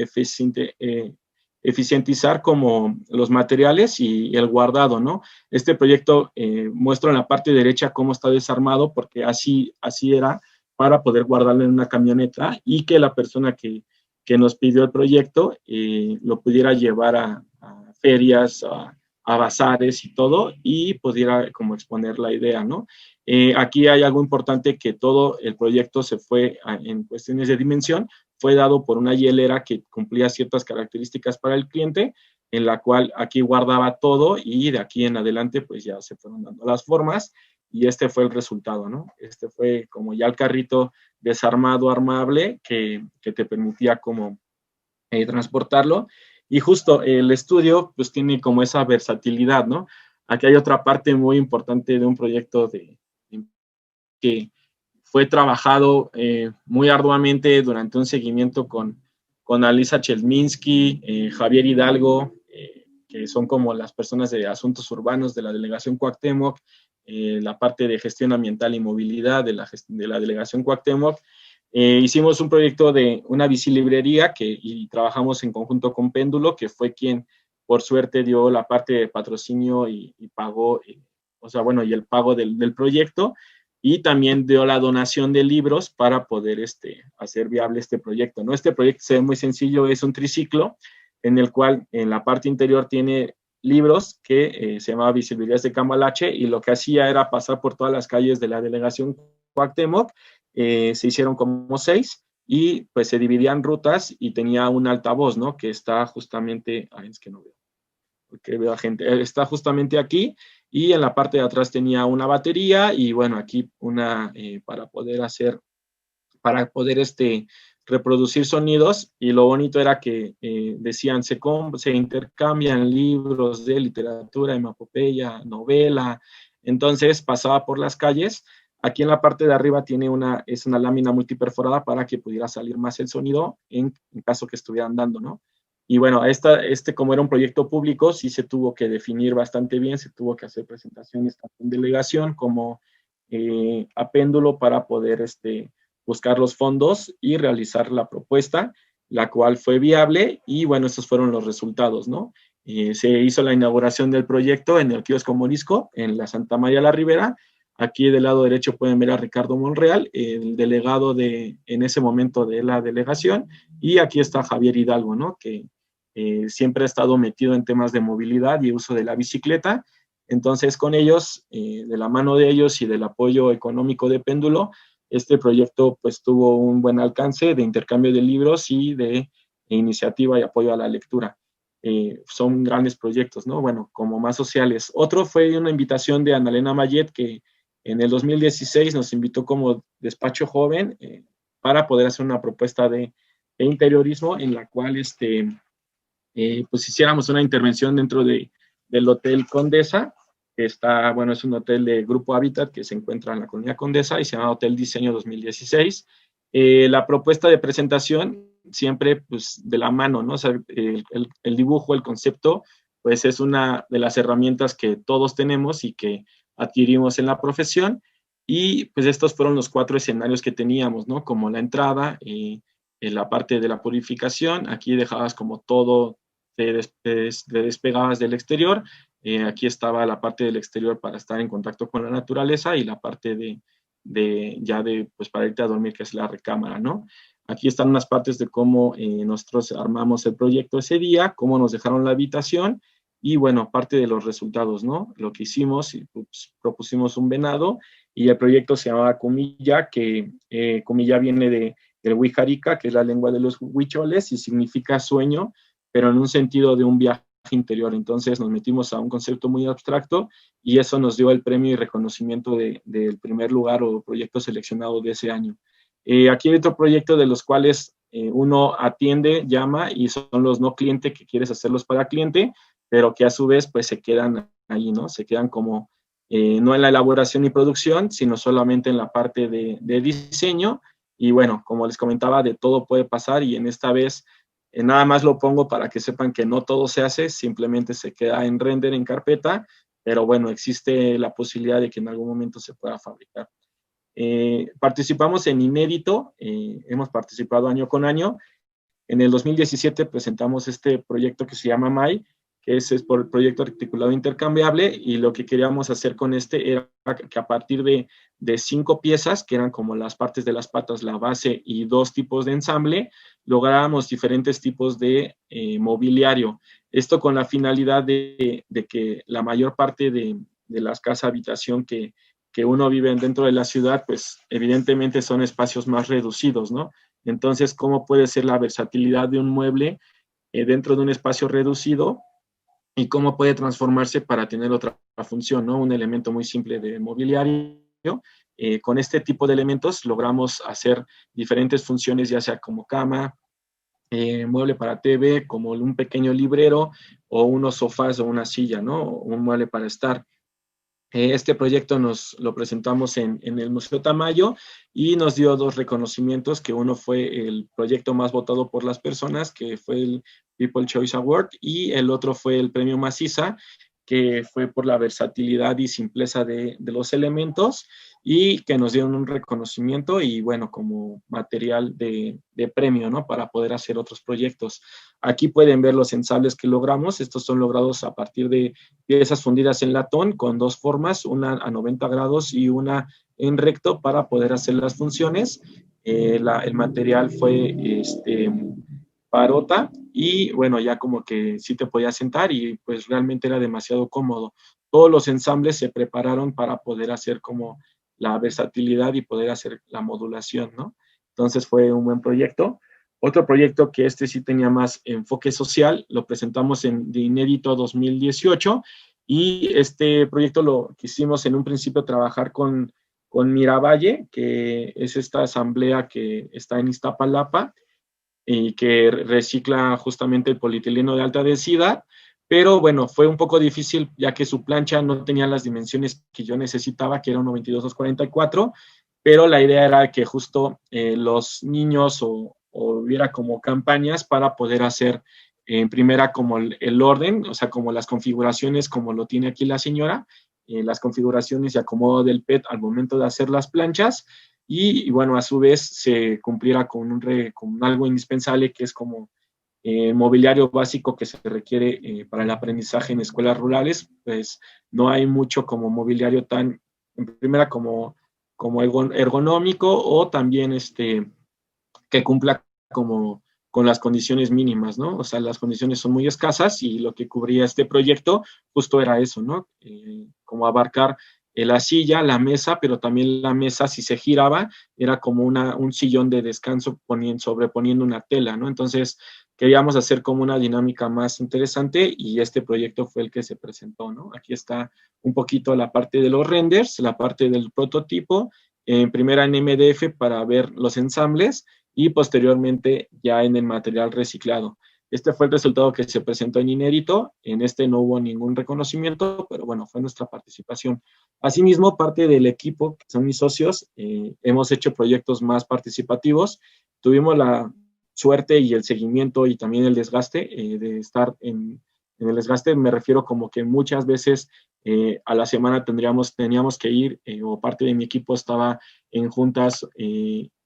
eficientizar como los materiales y el guardado, ¿no? Este proyecto muestra en la parte derecha cómo está desarmado, porque así era, para poder guardarlo en una camioneta, y que la persona que nos pidió el proyecto lo pudiera llevar a ferias, a bazares y todo, y pudiera como exponer la idea, ¿no? Aquí hay algo importante, que todo el proyecto se fue en cuestiones de dimensión, fue dado por una hielera que cumplía ciertas características para el cliente, en la cual aquí guardaba todo, y de aquí en adelante pues ya se fueron dando las formas, y este fue el resultado, ¿no? Este fue como ya el carrito desarmado, armable, que te permitía como transportarlo. Y justo el estudio pues tiene como esa versatilidad, ¿no? Aquí hay otra parte muy importante de un proyecto que fue trabajado muy arduamente durante un seguimiento con Alisa Chelminsky, Javier Hidalgo, que son como las personas de asuntos urbanos de la delegación Cuauhtémoc, la parte de gestión ambiental y movilidad de la delegación Cuauhtémoc. Hicimos un proyecto de una bicilibrería y trabajamos en conjunto con Péndulo, que fue quien por suerte dio la parte de patrocinio y pagó, o sea, bueno, y el pago del proyecto, y también dio la donación de libros para poder hacer viable este proyecto, ¿no? Este proyecto se ve muy sencillo, es un triciclo en el cual en la parte interior tiene libros que se llamaba Visibilidades de Cambalache, y lo que hacía era pasar por todas las calles de la delegación Cuauhtémoc. Se hicieron como 6, y pues se dividían rutas, y tenía un altavoz, ¿no?, que está justamente, es que no veo, porque veo a gente, está justamente aquí, y en la parte de atrás tenía una batería, y bueno, aquí una para poder reproducir sonidos. Y lo bonito era que decían, se intercambian libros de literatura, hemapopeya, novela. Entonces pasaba por las calles Aquí en la parte de arriba es una lámina multiperforada para que pudiera salir más el sonido en caso que estuvieran dando, ¿no? Y bueno, como era un proyecto público, sí se tuvo que definir bastante bien, se tuvo que hacer presentaciones tanto en delegación como a péndulo para poder buscar los fondos y realizar la propuesta, la cual fue viable, y bueno, estos fueron los resultados, ¿no? Se hizo la inauguración del proyecto en el kiosco Morisco, en la Santa María la Ribera. Aquí del lado derecho pueden ver a Ricardo Monreal, el delegado en ese momento de la delegación, y aquí está Javier Hidalgo, ¿no? Que siempre ha estado metido en temas de movilidad y uso de la bicicleta. Entonces, con ellos, de la mano de ellos y del apoyo económico de Péndulo, este proyecto pues tuvo un buen alcance de intercambio de libros y de iniciativa y apoyo a la lectura. Son grandes proyectos, ¿no? Bueno, como más sociales. Otro fue una invitación de Annalena Mayet, que en el 2016 nos invitó como despacho joven para poder hacer una propuesta de interiorismo en la cual pues hiciéramos una intervención dentro del Hotel Condesa, que está, bueno, es un hotel de Grupo Hábitat que se encuentra en la Colonia Condesa y se llama Hotel Diseño 2016. La propuesta de presentación siempre pues de la mano, ¿no? O sea, el dibujo, el concepto, pues es una de las herramientas que todos tenemos y que adquirimos en la profesión, y pues estos fueron los 4 escenarios que teníamos, ¿no? Como la entrada, en la parte de la purificación, aquí dejabas como todo, te despegabas del exterior, aquí estaba la parte del exterior para estar en contacto con la naturaleza, y la parte pues para irte a dormir, que es la recámara, ¿no? Aquí están unas partes de cómo nosotros armamos el proyecto ese día, cómo nos dejaron la habitación, y bueno, parte de los resultados, ¿no? Lo que hicimos, pues, propusimos un venado, y el proyecto se llamaba Kumilla, que Kumilla viene del Wixárika, que es la lengua de los huicholes, y significa sueño, pero en un sentido de un viaje interior. Entonces nos metimos a un concepto muy abstracto, y eso nos dio el premio y reconocimiento del primer lugar o proyecto seleccionado de ese año. Aquí hay otro proyecto de los cuales uno atiende, llama, y son los no cliente, que quieres hacerlos para cliente, pero que a su vez pues se quedan ahí, ¿no? Se quedan como no en la elaboración y producción, sino solamente en la parte de diseño. Y bueno, como les comentaba, de todo puede pasar, y en esta vez nada más lo pongo para que sepan que no todo se hace, simplemente se queda en render, en carpeta, pero bueno, existe la posibilidad de que en algún momento se pueda fabricar. Participamos en Inédito, hemos participado año con año. En el 2017 presentamos este proyecto que se llama MAI, que es por el proyecto articulado intercambiable, y lo que queríamos hacer con era que a partir de 5 piezas, que eran como las partes de las patas, la base y 2 tipos de ensamble, lográramos diferentes tipos de mobiliario. Esto con la finalidad de que la mayor parte de las casas habitación que uno vive dentro de la ciudad, pues evidentemente son espacios más reducidos, ¿no? Entonces, ¿cómo puede ser la versatilidad de un mueble dentro de un espacio reducido, y cómo puede transformarse para tener otra función, ¿no? Un elemento muy simple de mobiliario. Con este tipo de elementos logramos hacer diferentes funciones, ya sea como cama, mueble para TV, como un pequeño librero, o unos sofás o una silla, ¿no? Un mueble para estar. Este proyecto nos lo presentamos en el Museo Tamayo, y nos dio 2 reconocimientos, que uno fue el proyecto más votado por las personas, que fue el People Choice Award, y el otro fue el premio Maciza, que fue por la versatilidad y simpleza de los elementos, y que nos dieron un reconocimiento y bueno, como material de premio, ¿no? Para poder hacer otros proyectos. Aquí pueden ver los ensambles que logramos. Estos son logrados a partir de piezas fundidas en latón con 2 formas, una a 90 grados y una en recto, para poder hacer las funciones. El material fue parota, y bueno, ya como que sí te podías sentar, y pues realmente era demasiado cómodo. Todos los ensambles se prepararon para poder hacer como la versatilidad y poder hacer la modulación, ¿no? Entonces fue un buen proyecto. Otro proyecto que sí tenía más enfoque social, lo presentamos en de Inédito 2018, y este proyecto lo quisimos en un principio trabajar con Miravalle, que es esta asamblea que está en Iztapalapa y que recicla justamente el polietileno de alta densidad, pero bueno, fue un poco difícil ya que su plancha no tenía las dimensiones que yo necesitaba, que era un 92-244, pero la idea era que justo los niños o hubiera como campañas para poder hacer en primera como el orden, o sea, como las configuraciones como lo tiene aquí la señora, las configuraciones y acomodo del PET al momento de hacer las planchas, y bueno, a su vez se cumpliera con algo indispensable que es como mobiliario básico que se requiere para el aprendizaje en escuelas rurales. Pues no hay mucho como mobiliario tan, en primera, como ergonómico, o también que cumpla como con las condiciones mínimas, ¿no? O sea, las condiciones son muy escasas, y lo que cubría este proyecto justo era eso, ¿no? Como abarcar la silla, la mesa, pero también la mesa, si se giraba, era como un sillón de descanso sobreponiendo una tela, ¿no? Entonces, queríamos hacer como una dinámica más interesante, y este proyecto fue el que se presentó, ¿no? Aquí está un poquito la parte de los renders, la parte del prototipo, primera en MDF para ver los ensambles, y posteriormente ya en el material reciclado. Este fue el resultado que se presentó en Inérito. En este no hubo ningún reconocimiento, pero bueno, fue nuestra participación. Asimismo, parte del equipo, que son mis socios, hemos hecho proyectos más participativos. Tuvimos la suerte y el seguimiento y también el desgaste de estar en el desgaste. Me refiero como que muchas veces a la semana teníamos que ir, o parte de mi equipo estaba en juntas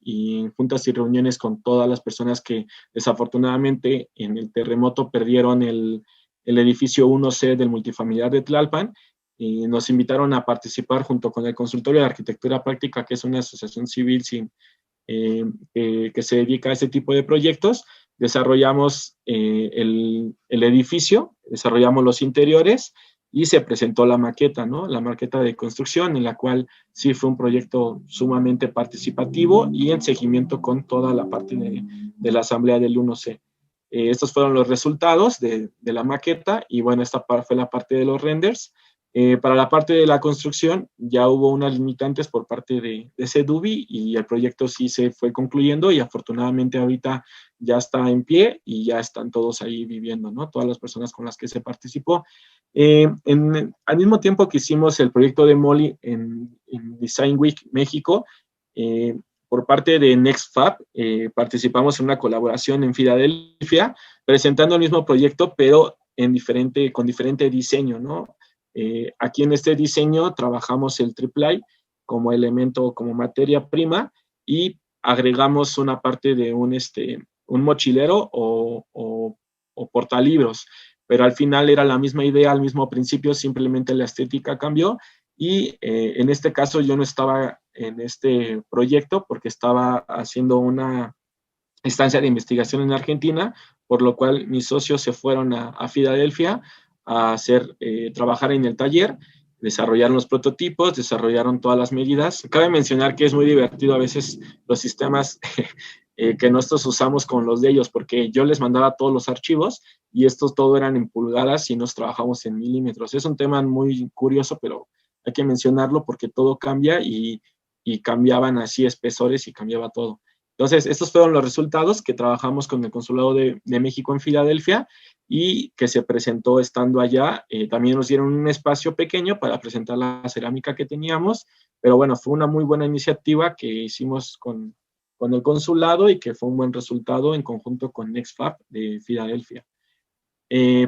y reuniones con todas las personas que desafortunadamente en el terremoto perdieron el edificio 1C del multifamiliar de Tlalpan, y nos invitaron a participar junto con el Consultorio de Arquitectura Práctica, que es una asociación civil que se dedica a ese tipo de proyectos. Desarrollamos el edificio, desarrollamos los interiores, y se presentó la maqueta, ¿no? La maqueta de construcción, en la cual sí fue un proyecto sumamente participativo y en seguimiento con toda la parte de la asamblea del 1C. Estos fueron los resultados de la maqueta, y bueno, esta fue la parte de los renders. Para la parte de la construcción ya hubo unas limitantes por parte de CEDUBI, y el proyecto sí se fue concluyendo, y afortunadamente ahorita ya está en pie y ya están todos ahí viviendo, ¿no? Todas las personas con las que se participó. Al mismo tiempo que hicimos el proyecto de Molly en Design Week México, por parte de NextFab, participamos en una colaboración en Filadelfia, presentando el mismo proyecto, pero con diferente diseño, ¿no? Aquí en este diseño trabajamos el triple como elemento, como materia prima, y agregamos una parte de un mochilero o portalibros, pero al final era la misma idea, al mismo principio, simplemente la estética cambió. Y en este caso yo no estaba en este proyecto porque estaba haciendo una estancia de investigación en Argentina, por lo cual mis socios se fueron a Filadelfia a trabajar en el taller, desarrollaron los prototipos, desarrollaron todas las medidas. Cabe mencionar que es muy divertido a veces los sistemas que nosotros usamos con los de ellos, porque yo les mandaba todos los archivos y estos todo eran en pulgadas y nos trabajamos en milímetros. Es un tema muy curioso, pero hay que mencionarlo porque todo cambia, y cambiaban así espesores y cambiaba todo. Entonces, estos fueron los resultados que trabajamos con el Consulado de México en Filadelfia, y que se presentó estando allá. También nos dieron un espacio pequeño para presentar la cerámica que teníamos, pero bueno, fue una muy buena iniciativa que hicimos con el consulado, y que fue un buen resultado en conjunto con NextFab de Filadelfia.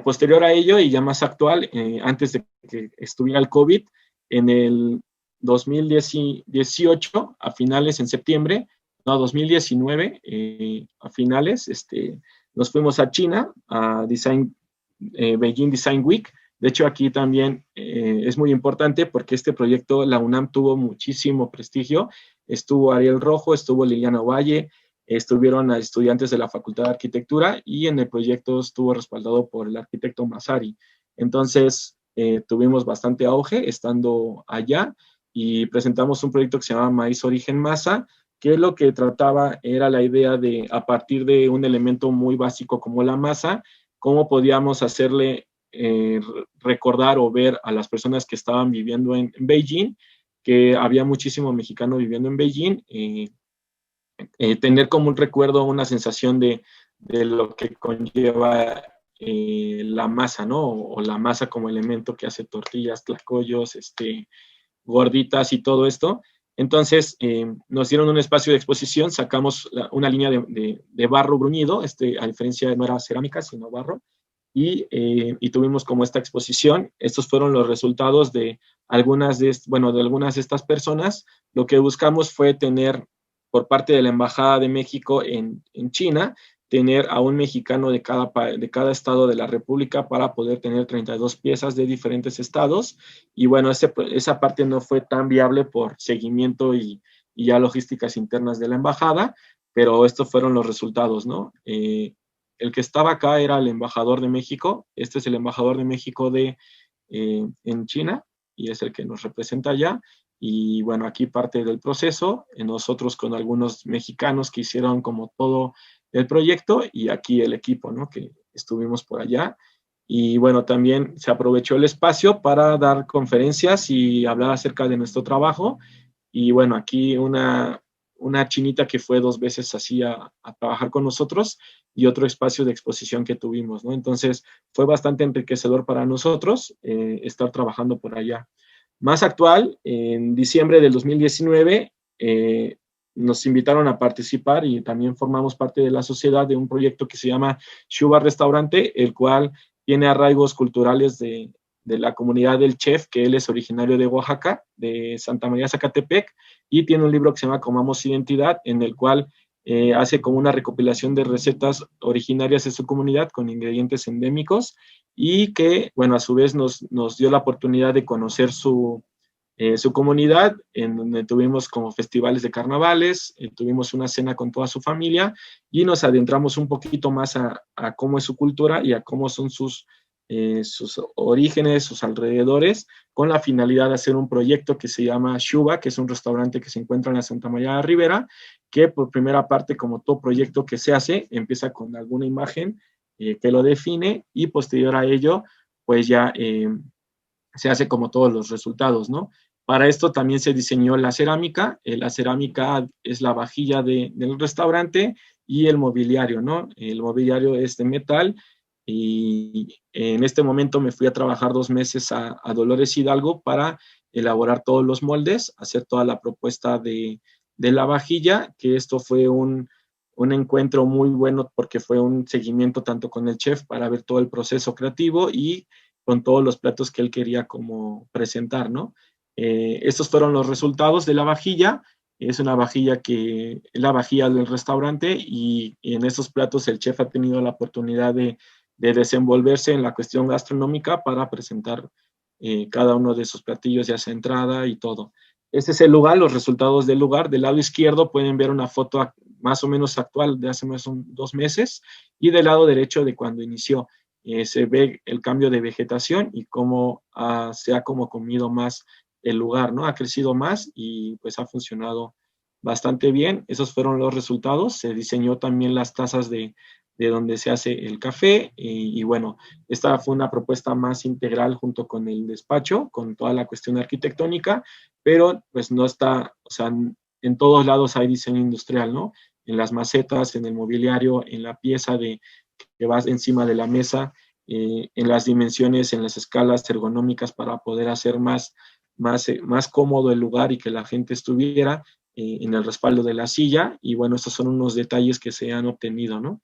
Posterior a ello, y ya más actual, antes de que estuviera el COVID, en el 2018, a finales, en septiembre, no, 2019, a finales, nos fuimos a China, a Beijing Design Week. De hecho, aquí también es muy importante porque este proyecto, la UNAM tuvo muchísimo prestigio. Estuvo Ariel Rojo, estuvo Liliana Valle, estuvieron a estudiantes de la Facultad de Arquitectura, y en el proyecto estuvo respaldado por el arquitecto Masari. Entonces, tuvimos bastante auge estando allá, y presentamos un proyecto que se llama Maíz Origen Masa, que lo que trataba era la idea de, a partir de un elemento muy básico como la masa, cómo podíamos hacerle recordar o ver a las personas que estaban viviendo en Beijing, que había muchísimo mexicano viviendo en Beijing, tener como un recuerdo, una sensación de lo que conlleva la masa, ¿no? O la masa como elemento que hace tortillas, tlacoyos, gorditas y todo esto. Entonces, nos dieron un espacio de exposición, sacamos una línea de barro bruñido, a diferencia de no era cerámica, sino barro, y tuvimos como esta exposición. Estos fueron los resultados de algunas de estas personas. Lo que buscamos fue tener, por parte de la Embajada de México en China, tener a un mexicano de cada estado de la República para poder tener 32 piezas de diferentes estados. Y bueno, esa parte no fue tan viable por seguimiento y ya logísticas internas de la embajada, pero estos fueron los resultados, ¿no? El que estaba acá era el embajador de México. Este es el embajador de México en China y es el que nos representa allá. Y bueno, aquí parte del proceso, nosotros con algunos mexicanos que hicieron como todo el proyecto y aquí el equipo, ¿no? Que estuvimos por allá. Y bueno, también se aprovechó el espacio para dar conferencias y hablar acerca de nuestro trabajo. Y bueno, aquí una chinita que fue 2 veces así a trabajar con nosotros y otro espacio de exposición que tuvimos, ¿no? Entonces fue bastante enriquecedor para nosotros estar trabajando por allá. Más actual, en diciembre del 2019, nos invitaron a participar y también formamos parte de la sociedad de un proyecto que se llama Shuba Restaurante, el cual tiene arraigos culturales de la comunidad del chef, que él es originario de Oaxaca, de Santa María Zacatepec, y tiene un libro que se llama Comamos Identidad, en el cual hace como una recopilación de recetas originarias de su comunidad con ingredientes endémicos y que, bueno, a su vez nos dio la oportunidad de conocer su comunidad, en donde tuvimos como festivales de carnavales, tuvimos una cena con toda su familia y nos adentramos un poquito más a cómo es su cultura y a cómo son sus orígenes, sus alrededores, con la finalidad de hacer un proyecto que se llama Shuba, que es un restaurante que se encuentra en la Santa María de Rivera, que por primera parte, como todo proyecto que se hace, empieza con alguna imagen que lo define y posterior a ello, pues ya se hace como todos los resultados, ¿no? Para esto también se diseñó la cerámica. La cerámica es la vajilla del restaurante y el mobiliario, ¿no? El mobiliario es de metal y en este momento me fui a trabajar 2 meses a Dolores Hidalgo para elaborar todos los moldes, hacer toda la propuesta de la vajilla, que esto fue un encuentro muy bueno porque fue un seguimiento tanto con el chef para ver todo el proceso creativo y con todos los platos que él quería como presentar, ¿no? Estos fueron los resultados de la vajilla. Es una vajilla que es la vajilla del restaurante y en estos platos el chef ha tenido la oportunidad de desenvolverse en la cuestión gastronómica para presentar cada uno de sus platillos, ya sea entrada y todo. Este es el lugar, los resultados del lugar. Del lado izquierdo pueden ver una foto más o menos actual de hace más o menos 2 meses y del lado derecho de cuando inició. Se ve el cambio de vegetación y cómo se ha como comido más el lugar, ¿no? Ha crecido más y pues ha funcionado bastante bien. Esos fueron los resultados. Se diseñó también las tazas de donde se hace el café y bueno, esta fue una propuesta más integral junto con el despacho, con toda la cuestión arquitectónica, pero pues no está, o sea, en todos lados hay diseño industrial, ¿no? En las macetas, en el mobiliario, en la pieza que va encima de la mesa, en las dimensiones, en las escalas ergonómicas para poder hacer más cómodo el lugar y que la gente estuviera en el respaldo de la silla. Y bueno, estos son unos detalles que se han obtenido, ¿no?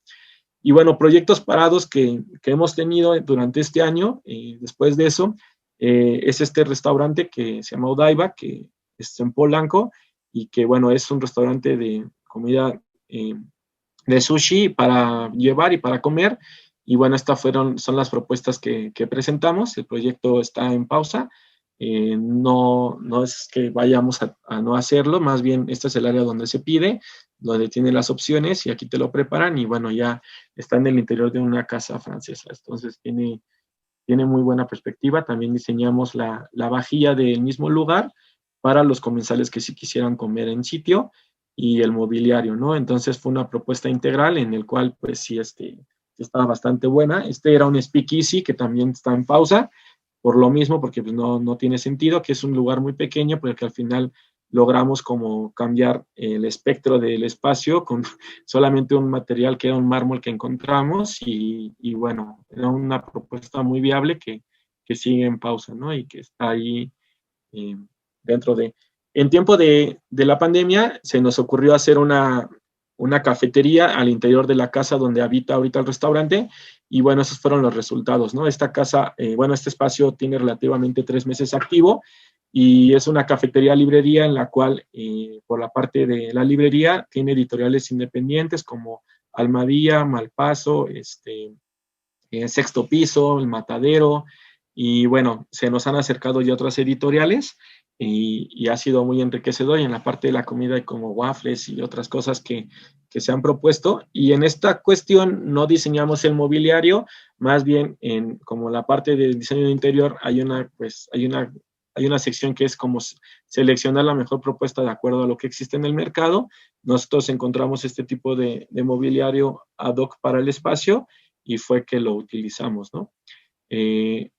Y bueno, proyectos parados que hemos tenido durante este año, después de eso, es este restaurante que se llama Odaiba, que es en Polanco, y que bueno, es un restaurante de comida de sushi para llevar y para comer. Y bueno, estas son las propuestas que presentamos. El proyecto está en pausa. No es que vayamos a no hacerlo, más bien este es el área donde se pide, donde tiene las opciones y aquí te lo preparan y bueno, ya está en el interior de una casa francesa. Entonces tiene muy buena perspectiva. También diseñamos la vajilla del mismo lugar para los comensales que sí quisieran comer en sitio y el mobiliario, ¿no? Entonces fue una propuesta integral en el cual pues sí, estaba bastante buena. Era un speakeasy que también está en pausa, por lo mismo, porque pues, no tiene sentido, que es un lugar muy pequeño, porque al final logramos como cambiar el espectro del espacio con solamente un material que era un mármol que encontramos y bueno, era una propuesta muy viable que sigue en pausa, ¿no? Y que está ahí eh, dentro de... En tiempo de la pandemia se nos ocurrió hacer una cafetería al interior de la casa donde habita ahorita el restaurante y bueno, esos fueron los resultados, ¿no? Esta casa, bueno, este espacio tiene relativamente 3 meses activo y es una cafetería librería en la cual por la parte de la librería tiene editoriales independientes como Almadía, Malpaso, Sexto Piso, El Matadero, y bueno, se nos han acercado ya otras editoriales y ha sido muy enriquecedor y en la parte de la comida hay como waffles y otras cosas que se han propuesto y en esta cuestión no diseñamos el mobiliario, más bien en como la parte del diseño de interior hay una sección que es como seleccionar la mejor propuesta de acuerdo a lo que existe en el mercado. Nosotros encontramos este tipo de mobiliario ad hoc para el espacio y fue que lo utilizamos, ¿no?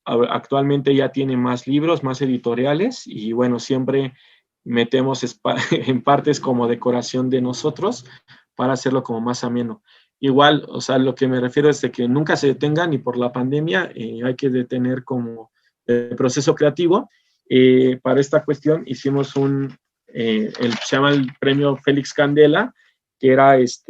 Actualmente ya tiene más libros, más editoriales y bueno, siempre metemos en partes como decoración de nosotros para hacerlo como más ameno. Igual, o sea, lo que me refiero es de que nunca se detenga ni por la pandemia, hay que detener como el proceso creativo. Para esta cuestión hicimos se llama el premio Félix Candela, que era es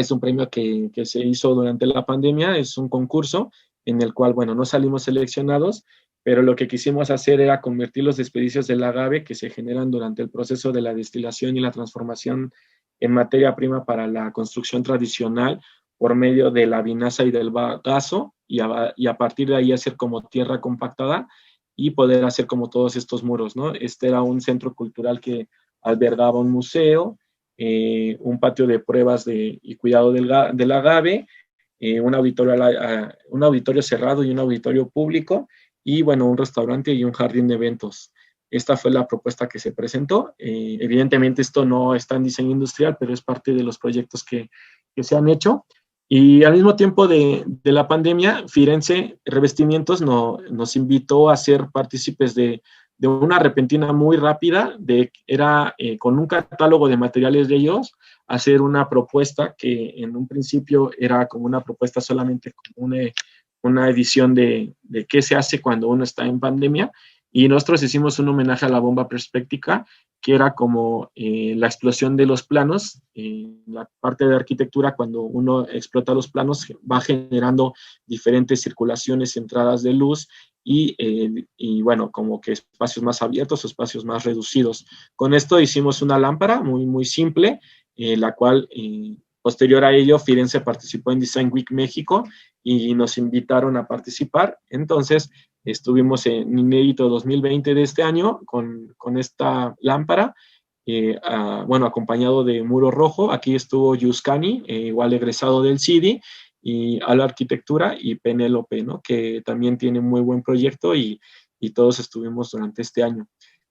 un premio que se hizo durante la pandemia, es un concurso en el cual, bueno, no salimos seleccionados, pero lo que quisimos hacer era convertir los desperdicios del agave que se generan durante el proceso de la destilación y la transformación en materia prima para la construcción tradicional por medio de la vinaza y del bagazo y a partir de ahí hacer como tierra compactada y poder hacer como todos estos muros, ¿no? Este era un centro cultural que albergaba un museo, un patio de pruebas y cuidado del agave, un auditorio cerrado y un auditorio público, y bueno, un restaurante y un jardín de eventos. Esta fue la propuesta que se presentó. Evidentemente esto no está en diseño industrial, pero es parte de los proyectos que se han hecho. Y al mismo tiempo de la pandemia, Firenze Revestimientos nos invitó a ser partícipes de una repentina muy rápida, era con un catálogo de materiales de ellos, hacer una propuesta que en un principio era como una propuesta solamente como una edición de qué se hace cuando uno está en pandemia, y nosotros hicimos un homenaje a la bomba perspectiva, que era como la explosión de los planos, la parte de arquitectura, cuando uno explota los planos, va generando diferentes circulaciones, entradas de luz, y bueno, como que espacios más abiertos o espacios más reducidos. Con esto hicimos una lámpara muy, muy simple, la cual posterior a ello Firenze participó en Design Week México y nos invitaron a participar. Entonces estuvimos en Inédito 2020 de este año con esta lámpara, bueno, acompañado de Muro Rojo. Aquí estuvo Yuscani, igual egresado del CIDI, y a la arquitectura, y Penélope, ¿no? Que también tiene muy buen proyecto y todos estuvimos durante este año.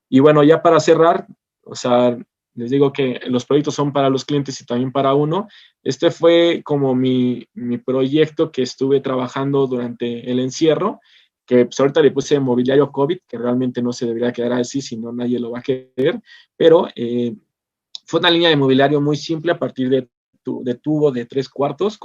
Y bueno, ya para cerrar, o sea, les digo que los proyectos son para los clientes y también para uno. Este fue como mi proyecto que estuve trabajando durante el encierro, que pues ahorita le puse mobiliario COVID, que realmente no se debería quedar así, si no nadie lo va a querer, pero fue una línea de mobiliario muy simple a partir de tubo de 3/4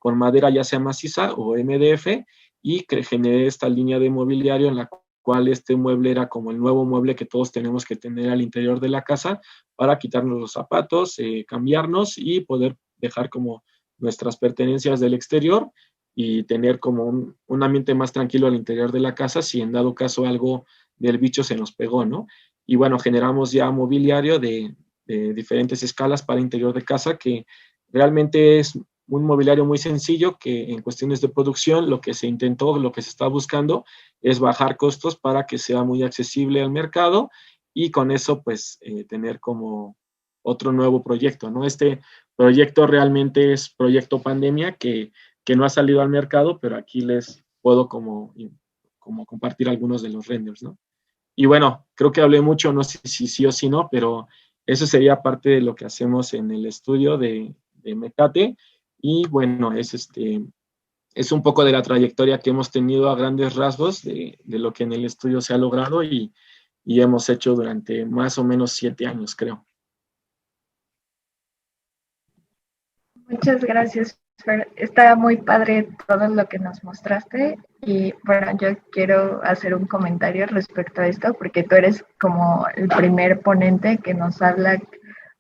con madera ya sea maciza o MDF, y que generé esta línea de mobiliario en la cual este mueble era como el nuevo mueble que todos tenemos que tener al interior de la casa para quitarnos los zapatos, cambiarnos y poder dejar como nuestras pertenencias del exterior y tener como un ambiente más tranquilo al interior de la casa si en dado caso algo del bicho se nos pegó, ¿no? Y bueno, generamos ya mobiliario de diferentes escalas para interior de casa, que realmente es un mobiliario muy sencillo, que en cuestiones de producción lo que se intentó, lo que se está buscando es bajar costos para que sea muy accesible al mercado y con eso pues tener como otro nuevo proyecto, ¿no? Este proyecto realmente es proyecto pandemia que no ha salido al mercado, pero aquí les puedo como compartir algunos de los renders, ¿no? Y bueno, creo que hablé mucho, no sé si sí o si no, pero eso sería parte de lo que hacemos en el estudio de Mecate. Y bueno, es un poco de la trayectoria que hemos tenido a grandes rasgos de lo que en el estudio se ha logrado y y hemos hecho durante más o menos 7 años, creo.
Muchas gracias, Fer. Está muy padre todo lo que nos mostraste y bueno, yo quiero hacer un comentario respecto a esto porque tú eres como el primer ponente que nos habla,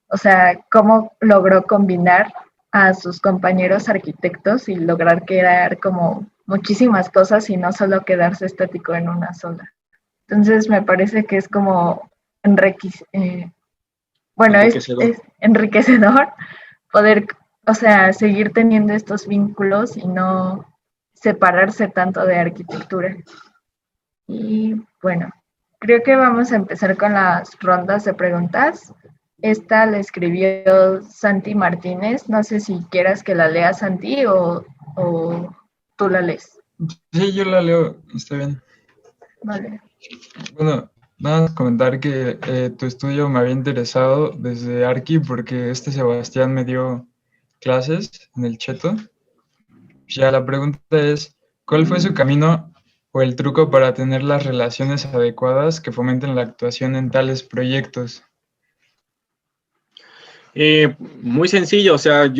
o sea, cómo logró combinar a sus compañeros arquitectos y lograr crear como muchísimas cosas y no solo quedarse estático en una sola. Entonces me parece que es como bueno, es enriquecedor poder, o sea, seguir teniendo estos vínculos y no separarse tanto de arquitectura. Y bueno, creo que vamos a empezar con las rondas de preguntas. Esta la escribió Santi Martínez. No sé si quieras que la lea Santi o tú la lees.
Sí, yo la leo, está bien.
Vale.
Bueno, nada más comentar que tu estudio me había interesado desde Arqui porque Sebastián me dio clases en el Cheto. Ya la pregunta es, ¿cuál fue su camino o el truco para tener las relaciones adecuadas que fomenten la actuación en tales proyectos?
Muy sencillo, o sea,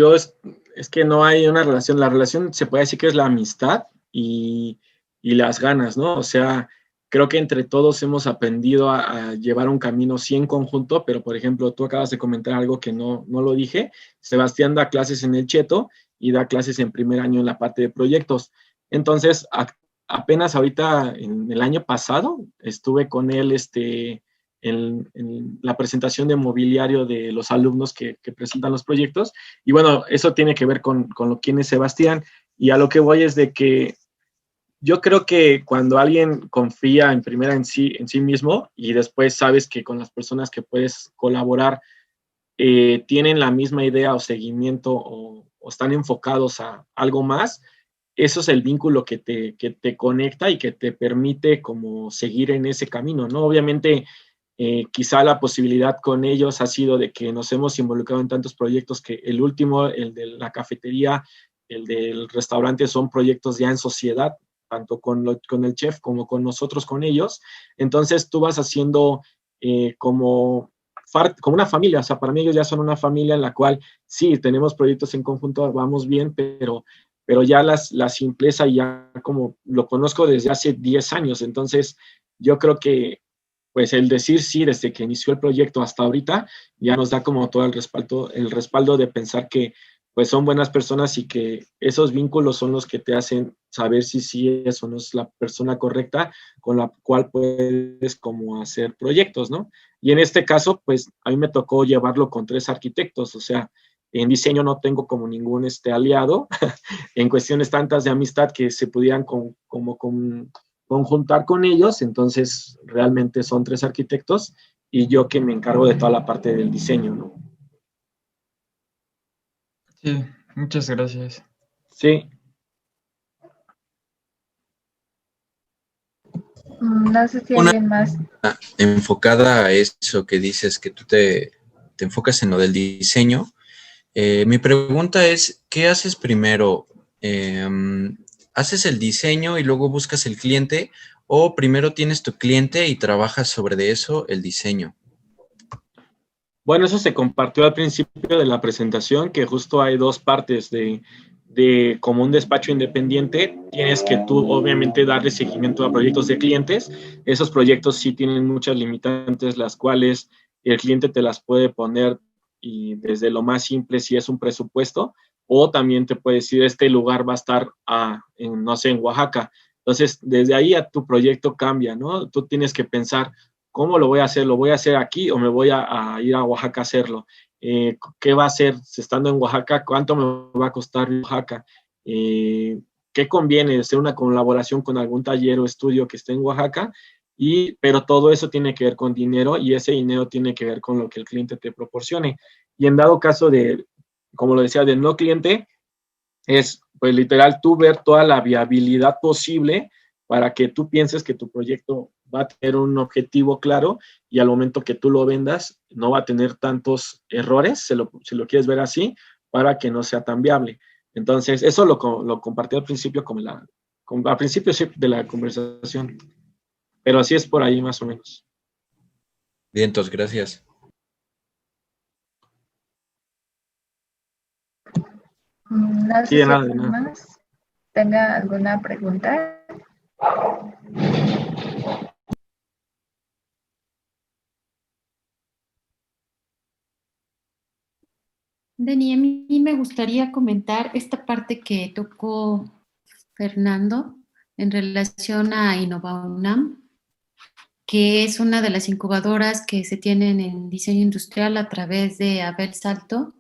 es que no hay una relación, la relación se puede decir que es la amistad y las ganas, ¿no? O sea, creo que entre todos hemos aprendido a llevar un camino sí en conjunto, pero por ejemplo, tú acabas de comentar algo que no lo dije. Sebastián da clases en el Cheto y da clases en primer año en la parte de proyectos. Entonces, apenas ahorita, en el año pasado, estuve con él en la presentación de mobiliario de los alumnos que presentan los proyectos. Y bueno, eso tiene que ver con quién es Sebastián. Y a lo que voy es de que yo creo que cuando alguien confía en primera en sí mismo y después sabes que con las personas que puedes colaborar tienen la misma idea o seguimiento o están enfocados a algo más, eso es el vínculo que te conecta y que te permite como seguir en ese camino, ¿no? Obviamente, quizá la posibilidad con ellos ha sido de que nos hemos involucrado en tantos proyectos que el último, el de la cafetería, el del restaurante, son proyectos ya en sociedad, tanto con el chef como con nosotros, con ellos. Entonces tú vas haciendo como una familia, o sea, para mí ellos ya son una familia en la cual sí, tenemos proyectos en conjunto, vamos bien, pero ya la simpleza ya como lo conozco desde hace 10 años, entonces yo creo que pues el decir sí desde que inició el proyecto hasta ahorita ya nos da como todo el respaldo de pensar que pues son buenas personas y que esos vínculos son los que te hacen saber si sí es o no es la persona correcta con la cual puedes como hacer proyectos, ¿no? Y en este caso, pues a mí me tocó llevarlo con 3 arquitectos, o sea, en diseño no tengo como ningún aliado, en cuestiones tantas de amistad que se pudieran conjuntar con ellos, entonces realmente son 3 arquitectos y yo que me encargo de toda la parte del diseño, ¿no?
Sí, muchas gracias.
Sí.
No sé si alguien más.
Enfocada a eso que dices, que tú te enfocas en lo del diseño. Mi pregunta es, ¿qué haces primero? ¿Haces el diseño y luego buscas el cliente o primero tienes tu cliente y trabajas sobre eso el diseño?
Bueno, eso se compartió al principio de la presentación, que justo hay 2 partes de como un despacho independiente, tienes que tú obviamente darle seguimiento a proyectos de clientes. Esos proyectos sí tienen muchas limitantes, las cuales el cliente te las puede poner y desde lo más simple si es un presupuesto, o también te puede decir este lugar va a estar no sé, en Oaxaca. Entonces, desde ahí a tu proyecto cambia, ¿no? Tú tienes que pensar, ¿cómo lo voy a hacer? ¿Lo voy a hacer aquí o me voy a ir a Oaxaca a hacerlo? ¿Qué va a hacer estando en Oaxaca? ¿Cuánto me va a costar Oaxaca? ¿Qué conviene? ¿Hacer una colaboración con algún taller o estudio que esté en Oaxaca? Pero todo eso tiene que ver con dinero y ese dinero tiene que ver con lo que el cliente te proporcione. Y en dado caso de, como lo decía, del no cliente, es pues literal tú ver toda la viabilidad posible para que tú pienses que tu proyecto va a tener un objetivo claro y al momento que tú lo vendas no va a tener tantos errores, si lo quieres ver así, para que no sea tan viable. Entonces, eso lo compartí al principio al principio sí, de la conversación, pero así es por ahí más o menos.
Bien, entonces, gracias.
No
Sí,
sé
de
si
nada, de
alguien
nada.
más tenga alguna pregunta.
Dani, a mí me gustaría comentar esta parte que tocó Fernando en relación a InnovaUNAM, que es una de las incubadoras que se tienen en diseño industrial a través de Abel Salto.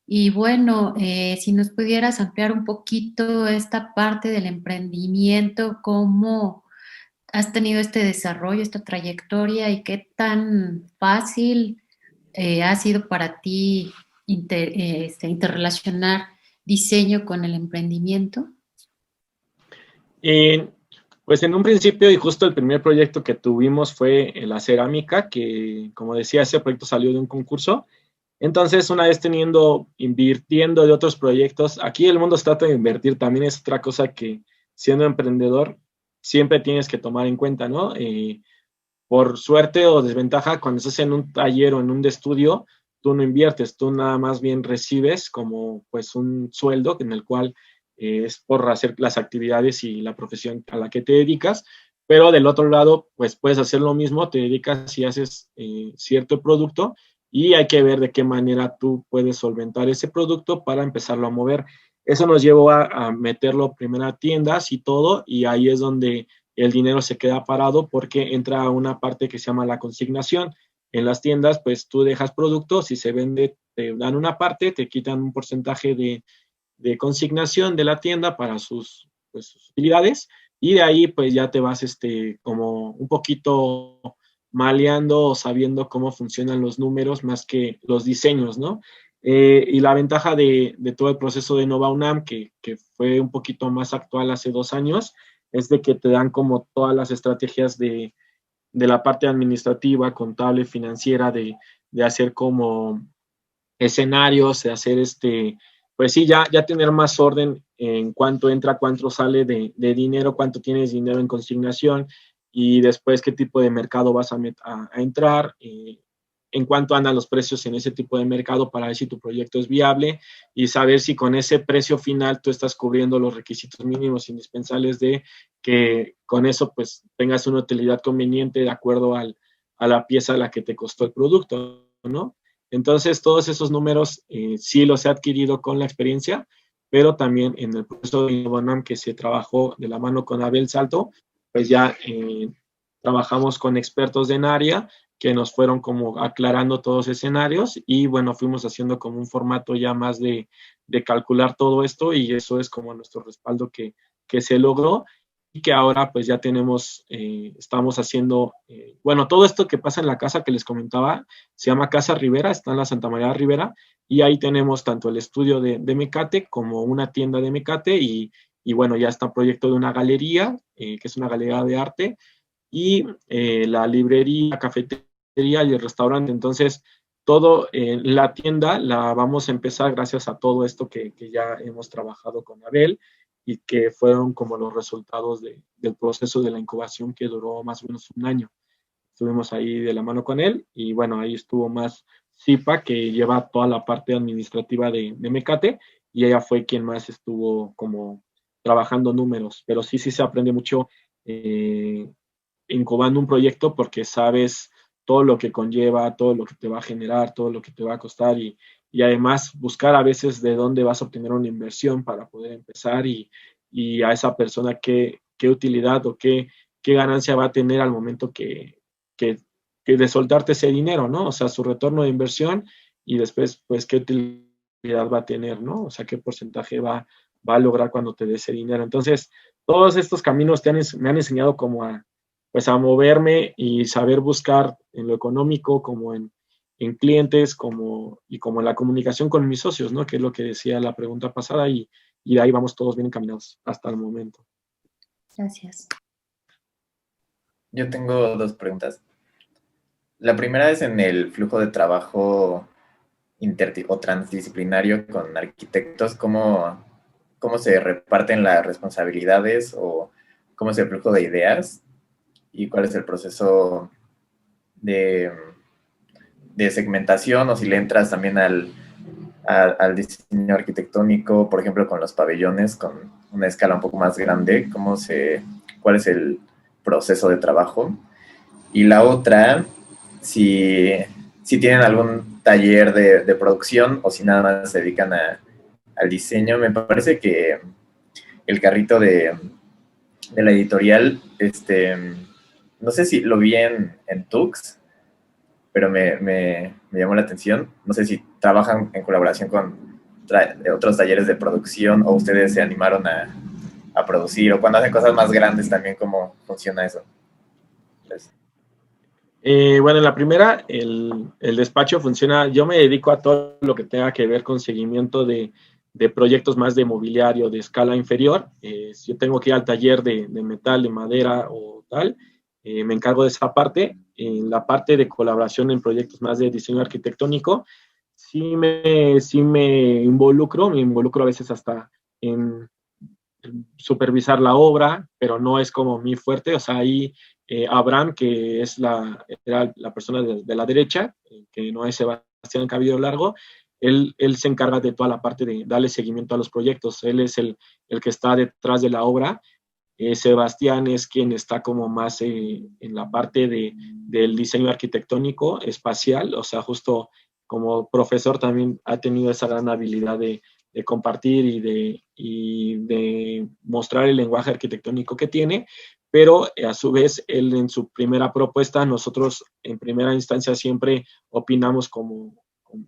Y bueno, si nos pudieras ampliar un poquito esta parte del emprendimiento, cómo has tenido este desarrollo, esta trayectoria y qué tan fácil ha sido para ti interrelacionar diseño con el emprendimiento.
Y, pues en un principio y justo el primer proyecto que tuvimos fue la cerámica, que como decía, ese proyecto salió de un concurso. Entonces, una vez invirtiendo de otros proyectos, aquí el mundo se trata de invertir, también es otra cosa que siendo emprendedor siempre tienes que tomar en cuenta, ¿no? Por suerte o desventaja, cuando estás en un taller o en un estudio, tú no inviertes, tú nada más bien recibes como pues un sueldo en el cual es por hacer las actividades y la profesión a la que te dedicas, pero del otro lado, pues puedes hacer lo mismo, te dedicas y haces cierto producto y hay que ver de qué manera tú puedes solventar ese producto para empezarlo a mover. Eso nos llevó a meterlo primero a tiendas y todo, y ahí es donde el dinero se queda parado porque entra una parte que se llama la consignación. En las tiendas, pues tú dejas productos, si se vende, te dan una parte, te quitan un porcentaje de consignación de la tienda para pues, sus utilidades, y de ahí pues ya te vas como un poquito maleando o sabiendo cómo funcionan los números más que los diseños, ¿no? Y la ventaja de todo el proceso de Nova UNAM, que fue un poquito más actual hace 2 años, es de que te dan como todas las estrategias de la parte administrativa, contable, financiera, de hacer como escenarios, de hacer pues sí, ya tener más orden en cuánto entra, cuánto sale de dinero, cuánto tienes dinero en consignación y después qué tipo de mercado vas a entrar, en cuánto andan los precios en ese tipo de mercado para ver si tu proyecto es viable y saber si con ese precio final tú estás cubriendo los requisitos mínimos indispensables de que con eso pues tengas una utilidad conveniente de acuerdo a la pieza a la que te costó el producto, ¿no? Entonces, todos esos números sí los he adquirido con la experiencia, pero también en el proceso de Innovanam que se trabajó de la mano con Abel Salto, pues ya trabajamos con expertos en área que nos fueron como aclarando todos los escenarios y bueno, fuimos haciendo como un formato ya más de calcular todo esto y eso es como nuestro respaldo que se logró y que ahora pues ya tenemos, estamos haciendo, bueno, todo esto que pasa en la casa que les comentaba, se llama Casa Rivera, está en la Santa María Rivera, y ahí tenemos tanto el estudio de Mecate como una tienda de Mecate, y bueno, ya está proyecto de una galería, que es una galería de arte, y la librería, cafetería y el restaurante. Entonces, todo la tienda la vamos a empezar gracias a todo esto que ya hemos trabajado con Abel y que fueron como los resultados del proceso de la incubación que duró más o menos un año. Estuvimos ahí de la mano con él y bueno, ahí estuvo más Zipa, que lleva toda la parte administrativa de Mecate, y ella fue quien más estuvo como trabajando números, pero sí se aprende mucho incubando un proyecto porque sabes todo lo que conlleva, todo lo que te va a generar, todo lo que te va a costar y además buscar a veces de dónde vas a obtener una inversión para poder empezar y a esa persona qué utilidad o qué ganancia va a tener al momento que, que de soltarte ese dinero, ¿no? O sea, su retorno de inversión y después, pues, qué utilidad va a tener, ¿no? O sea, qué porcentaje va a lograr cuando te dé ese dinero. Entonces, todos estos caminos me han enseñado como pues a moverme y saber buscar en lo económico como en clientes y como en la comunicación con mis socios, ¿no? Que es lo que decía la pregunta pasada y de ahí vamos todos bien encaminados hasta el momento.
Gracias.
Yo tengo dos preguntas. La primera es en el flujo de trabajo o transdisciplinario con arquitectos, ¿cómo se reparten las responsabilidades o cómo es el flujo de ideas y cuál es el proceso de segmentación o si le entras también al diseño arquitectónico, por ejemplo, con los pabellones, con una escala un poco más grande, cuál es el proceso de trabajo. Y la otra, si tienen algún taller de producción o si nada más se dedican al diseño. Me parece que el carrito de la editorial, no sé si lo vi en Tux, pero me llamó la atención. No sé si trabajan en colaboración con otros talleres de producción o ustedes se animaron a producir, o cuando hacen cosas más grandes también, ¿cómo funciona eso? Pues,
Bueno, en la primera, el despacho funciona, yo me dedico a todo lo que tenga que ver con seguimiento de proyectos más de mobiliario de escala inferior. Si yo tengo que ir al taller de metal, de madera o tal, me encargo de esa parte. En la parte de colaboración en proyectos más de diseño arquitectónico, sí me involucro a veces hasta en supervisar la obra, pero no es como mi fuerte. O sea, ahí Abraham, que era la persona de la derecha, que no es Sebastián Cabello Largo, él se encarga de toda la parte de darle seguimiento a los proyectos. Él es el que está detrás de la obra. Sebastián es quien está como más en la parte del diseño arquitectónico, espacial. O sea, justo como profesor también ha tenido esa gran habilidad de compartir y de mostrar el lenguaje arquitectónico que tiene, pero a su vez él en su primera propuesta, nosotros en primera instancia siempre opinamos como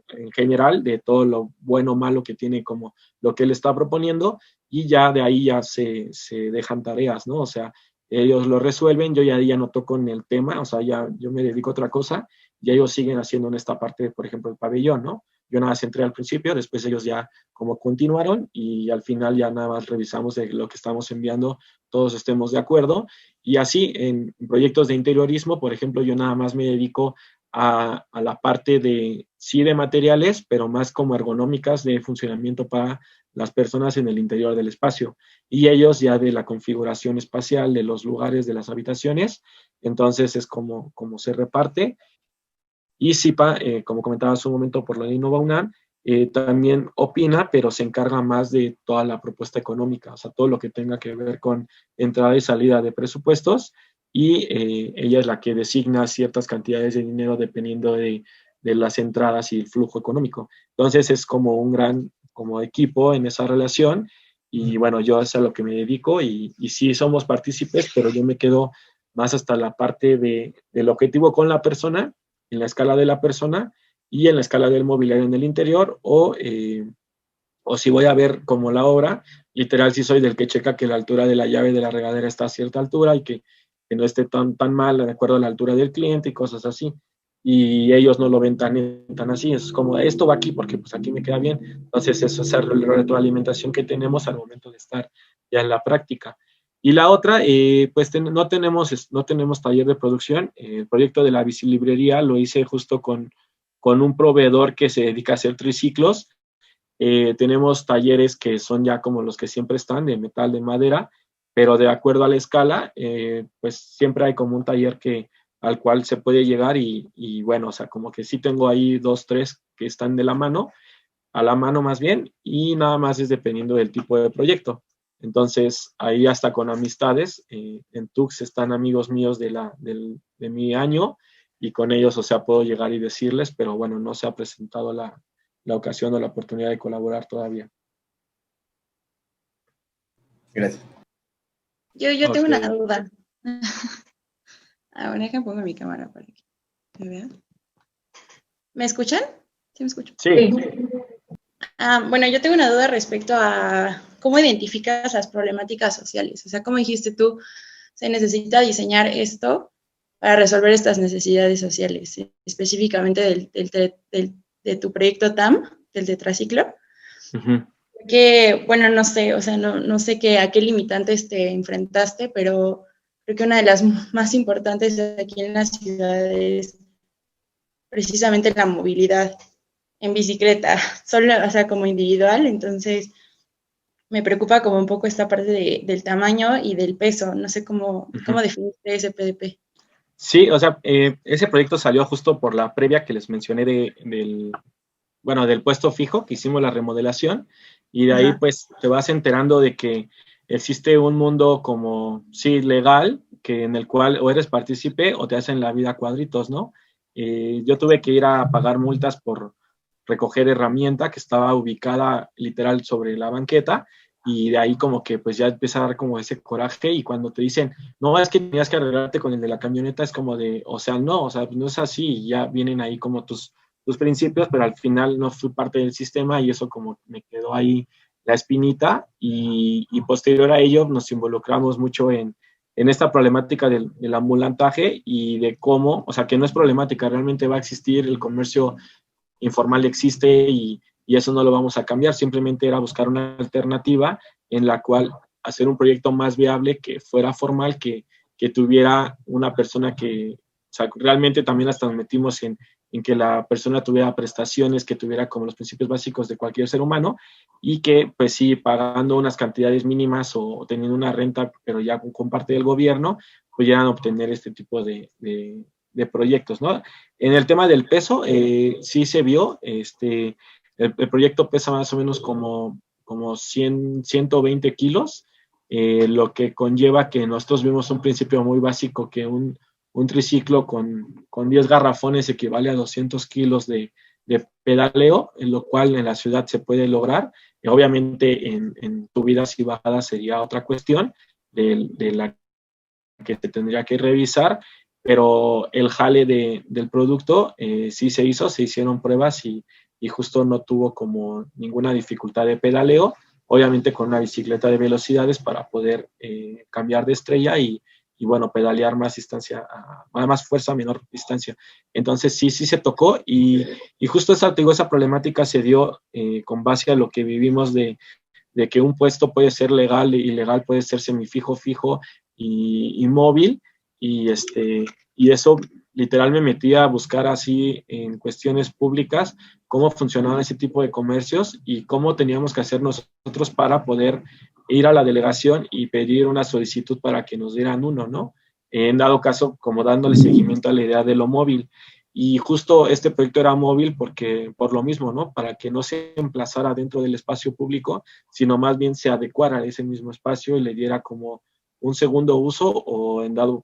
en general de todo lo bueno o malo que tiene como lo que él está proponiendo, y ya de ahí ya se dejan tareas, ¿no? O sea, ellos lo resuelven, yo ya no toco en el tema, o sea, ya yo me dedico a otra cosa y ellos siguen haciendo en esta parte, por ejemplo, el pabellón, ¿no? Yo nada más entré al principio, después ellos ya como continuaron y al final ya nada más revisamos de lo que estamos enviando, todos estemos de acuerdo. Y así en proyectos de interiorismo, por ejemplo, yo nada más me dedico a la parte de, sí, de materiales, pero más como ergonómicas de funcionamiento para las personas en el interior del espacio. Y ellos ya de la configuración espacial de los lugares de las habitaciones. Entonces es como se reparte. Y SIPA, como comentaba hace un momento por la ley Innova UNAM, también opina, pero se encarga más de toda la propuesta económica, o sea, todo lo que tenga que ver con entrada y salida de presupuestos, y ella es la que designa ciertas cantidades de dinero dependiendo de las entradas y el flujo económico. Entonces es como un gran como equipo en esa relación, y bueno, yo es a lo que me dedico, y sí somos partícipes, pero yo me quedo más hasta la parte del objetivo con la persona, en la escala de la persona y en la escala del mobiliario en el interior, o si voy a ver como la obra, literal si soy del que checa que la altura de la llave de la regadera está a cierta altura y que no esté tan mal de acuerdo a la altura del cliente y cosas así. Y ellos no lo ven tan así, es como esto va aquí porque pues aquí me queda bien. Entonces eso es la retroalimentación que tenemos al momento de estar ya en la práctica. Y la otra, pues no tenemos taller de producción. El proyecto de la bicilibrería lo hice justo con un proveedor que se dedica a hacer triciclos. Tenemos talleres que son ya como los que siempre están, de metal, de madera, pero de acuerdo a la escala, pues siempre hay como un taller al cual se puede llegar, y bueno, o sea, como que sí tengo ahí 2, 3 que están a la mano más bien, y nada más es dependiendo del tipo de proyecto. Entonces, ahí hasta con amistades, en Tux están amigos míos de mi año, y con ellos, o sea, puedo llegar y decirles, pero bueno, no se ha presentado la ocasión o la oportunidad de colaborar todavía.
Gracias.
Yo tengo una duda. Ahora déjame pongo mi cámara para que me vean. ¿Me escuchan? ¿Sí me escuchan?
Sí.
Bueno, yo tengo una duda respecto a cómo identificas las problemáticas sociales. O sea, como dijiste tú, se necesita diseñar esto para resolver estas necesidades sociales, específicamente de tu proyecto TAM, del tetraciclo.
Uh-huh.
Que, bueno, no sé, o sea, no sé a qué limitantes te enfrentaste, pero creo que una de las más importantes aquí en la ciudad es precisamente la movilidad en bicicleta, solo, o sea, como individual. Entonces me preocupa como un poco esta parte del tamaño y del peso. No sé cómo definiste ese PDP.
Sí, o sea, ese proyecto salió justo por la previa que les mencioné del puesto fijo, que hicimos la remodelación, y de ahí
Ajá.
pues te vas enterando de que existe un mundo como, sí, legal, que en el cual o eres partícipe o te hacen la vida cuadritos, ¿no? Yo tuve que ir a pagar multas por recoger herramienta que estaba ubicada literal sobre la banqueta, y de ahí como que pues ya empieza a dar como ese coraje, y cuando te dicen, no, es que tenías que arreglarte con el de la camioneta, es como de, o sea, no, o sea, no es así, y ya vienen ahí como tus principios, pero al final no fui parte del sistema, y eso como me quedó ahí la espinita, y posterior a ello nos involucramos mucho en esta problemática del ambulantaje y de cómo, o sea, que no es problemática, realmente va a existir, el comercio informal existe, y eso no lo vamos a cambiar, simplemente era buscar una alternativa en la cual hacer un proyecto más viable, que fuera formal, que tuviera una persona que, o sea, realmente también hasta nos metimos en que la persona tuviera prestaciones, que tuviera como los principios básicos de cualquier ser humano, y que pues sí, pagando unas cantidades mínimas o teniendo una renta, pero ya con parte del gobierno, pudieran obtener este tipo de proyectos, ¿no? En el tema del peso, sí se vio, el proyecto pesa más o menos como 120 kilos, lo que conlleva que nosotros vimos un principio muy básico, que un triciclo con 10 garrafones equivale a 200 kilos de pedaleo, en lo cual en la ciudad se puede lograr. Obviamente en subidas y bajadas sería otra cuestión de la que se tendría que revisar, pero el jale del producto sí se hizo, se hicieron pruebas, y justo no tuvo como ninguna dificultad de pedaleo, obviamente con una bicicleta de velocidades para poder cambiar de estrella y bueno, pedalear más distancia, a más fuerza a menor distancia. Entonces sí se tocó, y justo esa problemática se dio con base a lo que vivimos de que un puesto puede ser legal, ilegal, puede ser semifijo, fijo y móvil, y eso literal me metí a buscar así en cuestiones públicas cómo funcionaban ese tipo de comercios y cómo teníamos que hacer nosotros para poder ir a la delegación y pedir una solicitud para que nos dieran uno, ¿no? En dado caso, como dándole seguimiento a la idea de lo móvil. Y justo este proyecto era móvil por lo mismo, ¿no? Para que no se emplazara dentro del espacio público, sino más bien se adecuara a ese mismo espacio y le diera como un segundo uso, o en dado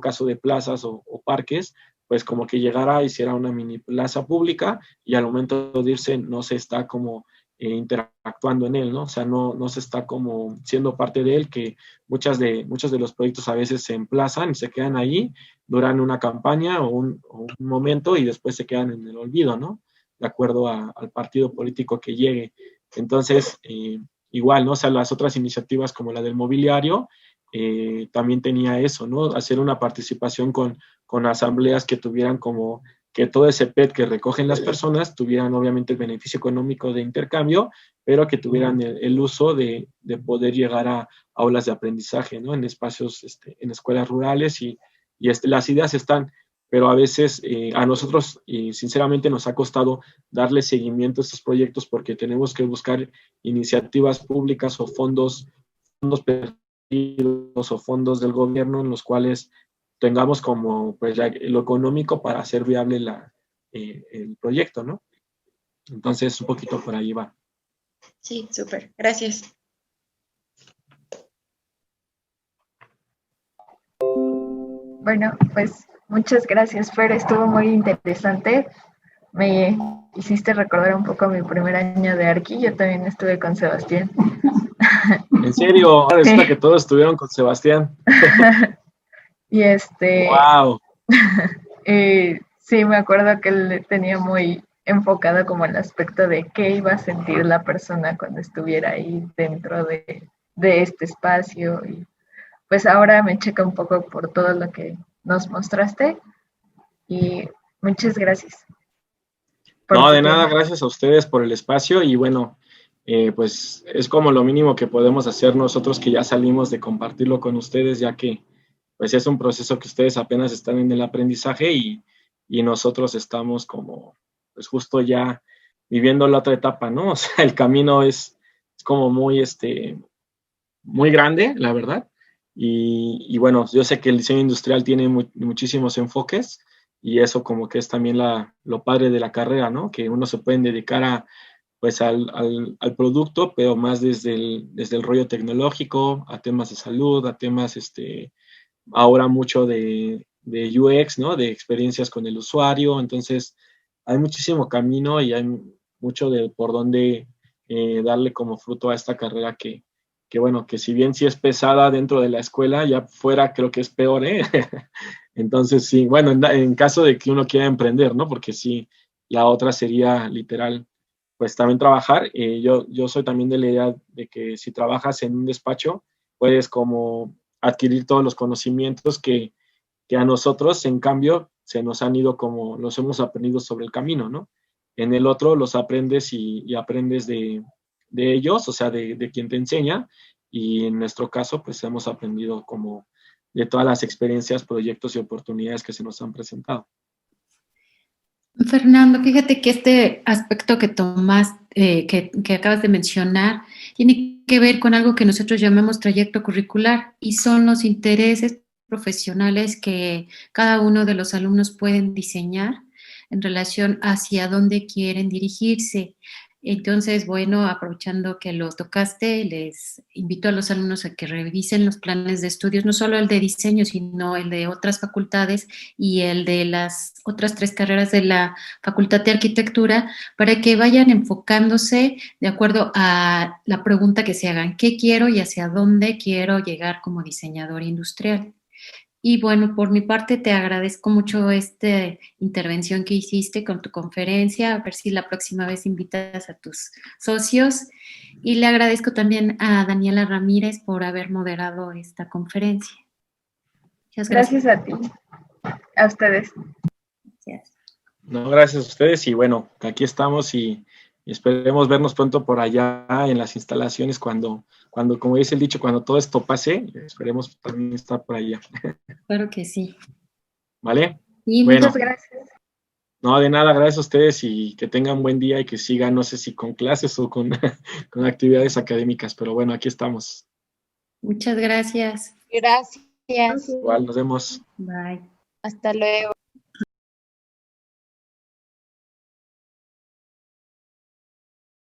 caso de plazas o parques, pues como que llegara, hiciera una mini plaza pública, y al momento de irse no se está como interactuando en él, ¿no? O sea, no se está como siendo parte de él, que muchos de los proyectos a veces se emplazan y se quedan ahí, duran una campaña o un momento, y después se quedan en el olvido, ¿no? De acuerdo al partido político que llegue. Entonces, igual, ¿no? O sea, las otras iniciativas como la del mobiliario, también tenía eso, ¿no? Hacer una participación con asambleas que tuvieran como que todo ese PET que recogen las personas tuvieran obviamente el beneficio económico de intercambio, pero que tuvieran el uso de poder llegar a aulas de aprendizaje, ¿no? En espacios, en escuelas rurales, y las ideas están, pero a veces a nosotros, sinceramente, nos ha costado darle seguimiento a estos proyectos, porque tenemos que buscar iniciativas públicas o fondos perdidos o fondos del gobierno en los cuales tengamos como pues lo económico para hacer viable el proyecto, ¿no? Entonces, un poquito por ahí va.
Sí, súper. Gracias.
Bueno, pues muchas gracias, Fer. Estuvo muy interesante. Me hiciste recordar un poco mi primer año de Arqui. Yo también estuve con Sebastián.
¿En serio? Ahora resulta
Sí.
que todos estuvieron con Sebastián.
Y
¡Wow!
sí, me acuerdo que él tenía muy enfocado como el aspecto de qué iba a sentir la persona cuando estuviera ahí dentro de este espacio. Y pues ahora me checa un poco por todo lo que nos mostraste y muchas gracias por
No,
tu
de nada,
tiempo.
gracias a ustedes por el espacio, y bueno, pues es como lo mínimo que podemos hacer nosotros, que ya salimos de compartirlo con ustedes, ya que pues es un proceso que ustedes apenas están en el aprendizaje, y nosotros estamos como pues justo ya viviendo la otra etapa, ¿no? O sea, el camino es como muy grande, la verdad, Y bueno, yo sé que el diseño industrial tiene muchísimos enfoques y eso como que es también lo padre de la carrera, ¿no? Que uno se puede dedicar pues al producto, pero más desde el rollo tecnológico, a temas de salud, a temas, ahora mucho de UX, ¿no? De experiencias con el usuario. Entonces, hay muchísimo camino y hay mucho de por dónde darle como fruto a esta carrera que bueno, que si bien sí es pesada dentro de la escuela, ya fuera creo que es peor, ¿eh? Entonces, sí, bueno, en caso de que uno quiera emprender, ¿no? Porque sí, la otra sería literal, pues también trabajar. Yo soy también de la idea de que si trabajas en un despacho, puedes como adquirir todos los conocimientos que a nosotros, en cambio, se nos han ido como los hemos aprendido sobre el camino, ¿no? En el otro los aprendes y aprendes de ellos, o sea, de quien te enseña, y en nuestro caso, pues hemos aprendido como de todas las experiencias, proyectos y oportunidades que se nos han presentado.
Fernando, fíjate que este aspecto que que acabas de mencionar, tiene que ver con algo que nosotros llamamos trayecto curricular y son los intereses profesionales que cada uno de los alumnos pueden diseñar en relación hacia dónde quieren dirigirse. Entonces, bueno, aprovechando que lo tocaste, les invito a los alumnos a que revisen los planes de estudios, no solo el de diseño, sino el de otras facultades y el de las otras 3 carreras de la Facultad de Arquitectura, para que vayan enfocándose de acuerdo a la pregunta que se hagan, ¿qué quiero y hacia dónde quiero llegar como diseñador industrial? Y bueno, por mi parte te agradezco mucho esta intervención que hiciste con tu conferencia, a ver si la próxima vez invitas a tus socios. Y le agradezco también a Daniela Ramírez por haber moderado esta conferencia. Muchas gracias.
Gracias a ti, a ustedes.
Gracias.
No, gracias a ustedes y bueno, aquí estamos y esperemos vernos pronto por allá en las instalaciones cuando, como dice el dicho, cuando todo esto pase, esperemos también estar por allá.
Claro que sí.
¿Vale?
Y
bueno,
Muchas gracias.
No, de nada, gracias a ustedes y que tengan buen día y que sigan, no sé si con clases o con, con actividades académicas, pero bueno, aquí estamos.
muchas gracias.
Gracias.
Igual, nos vemos.
Bye.
Hasta luego.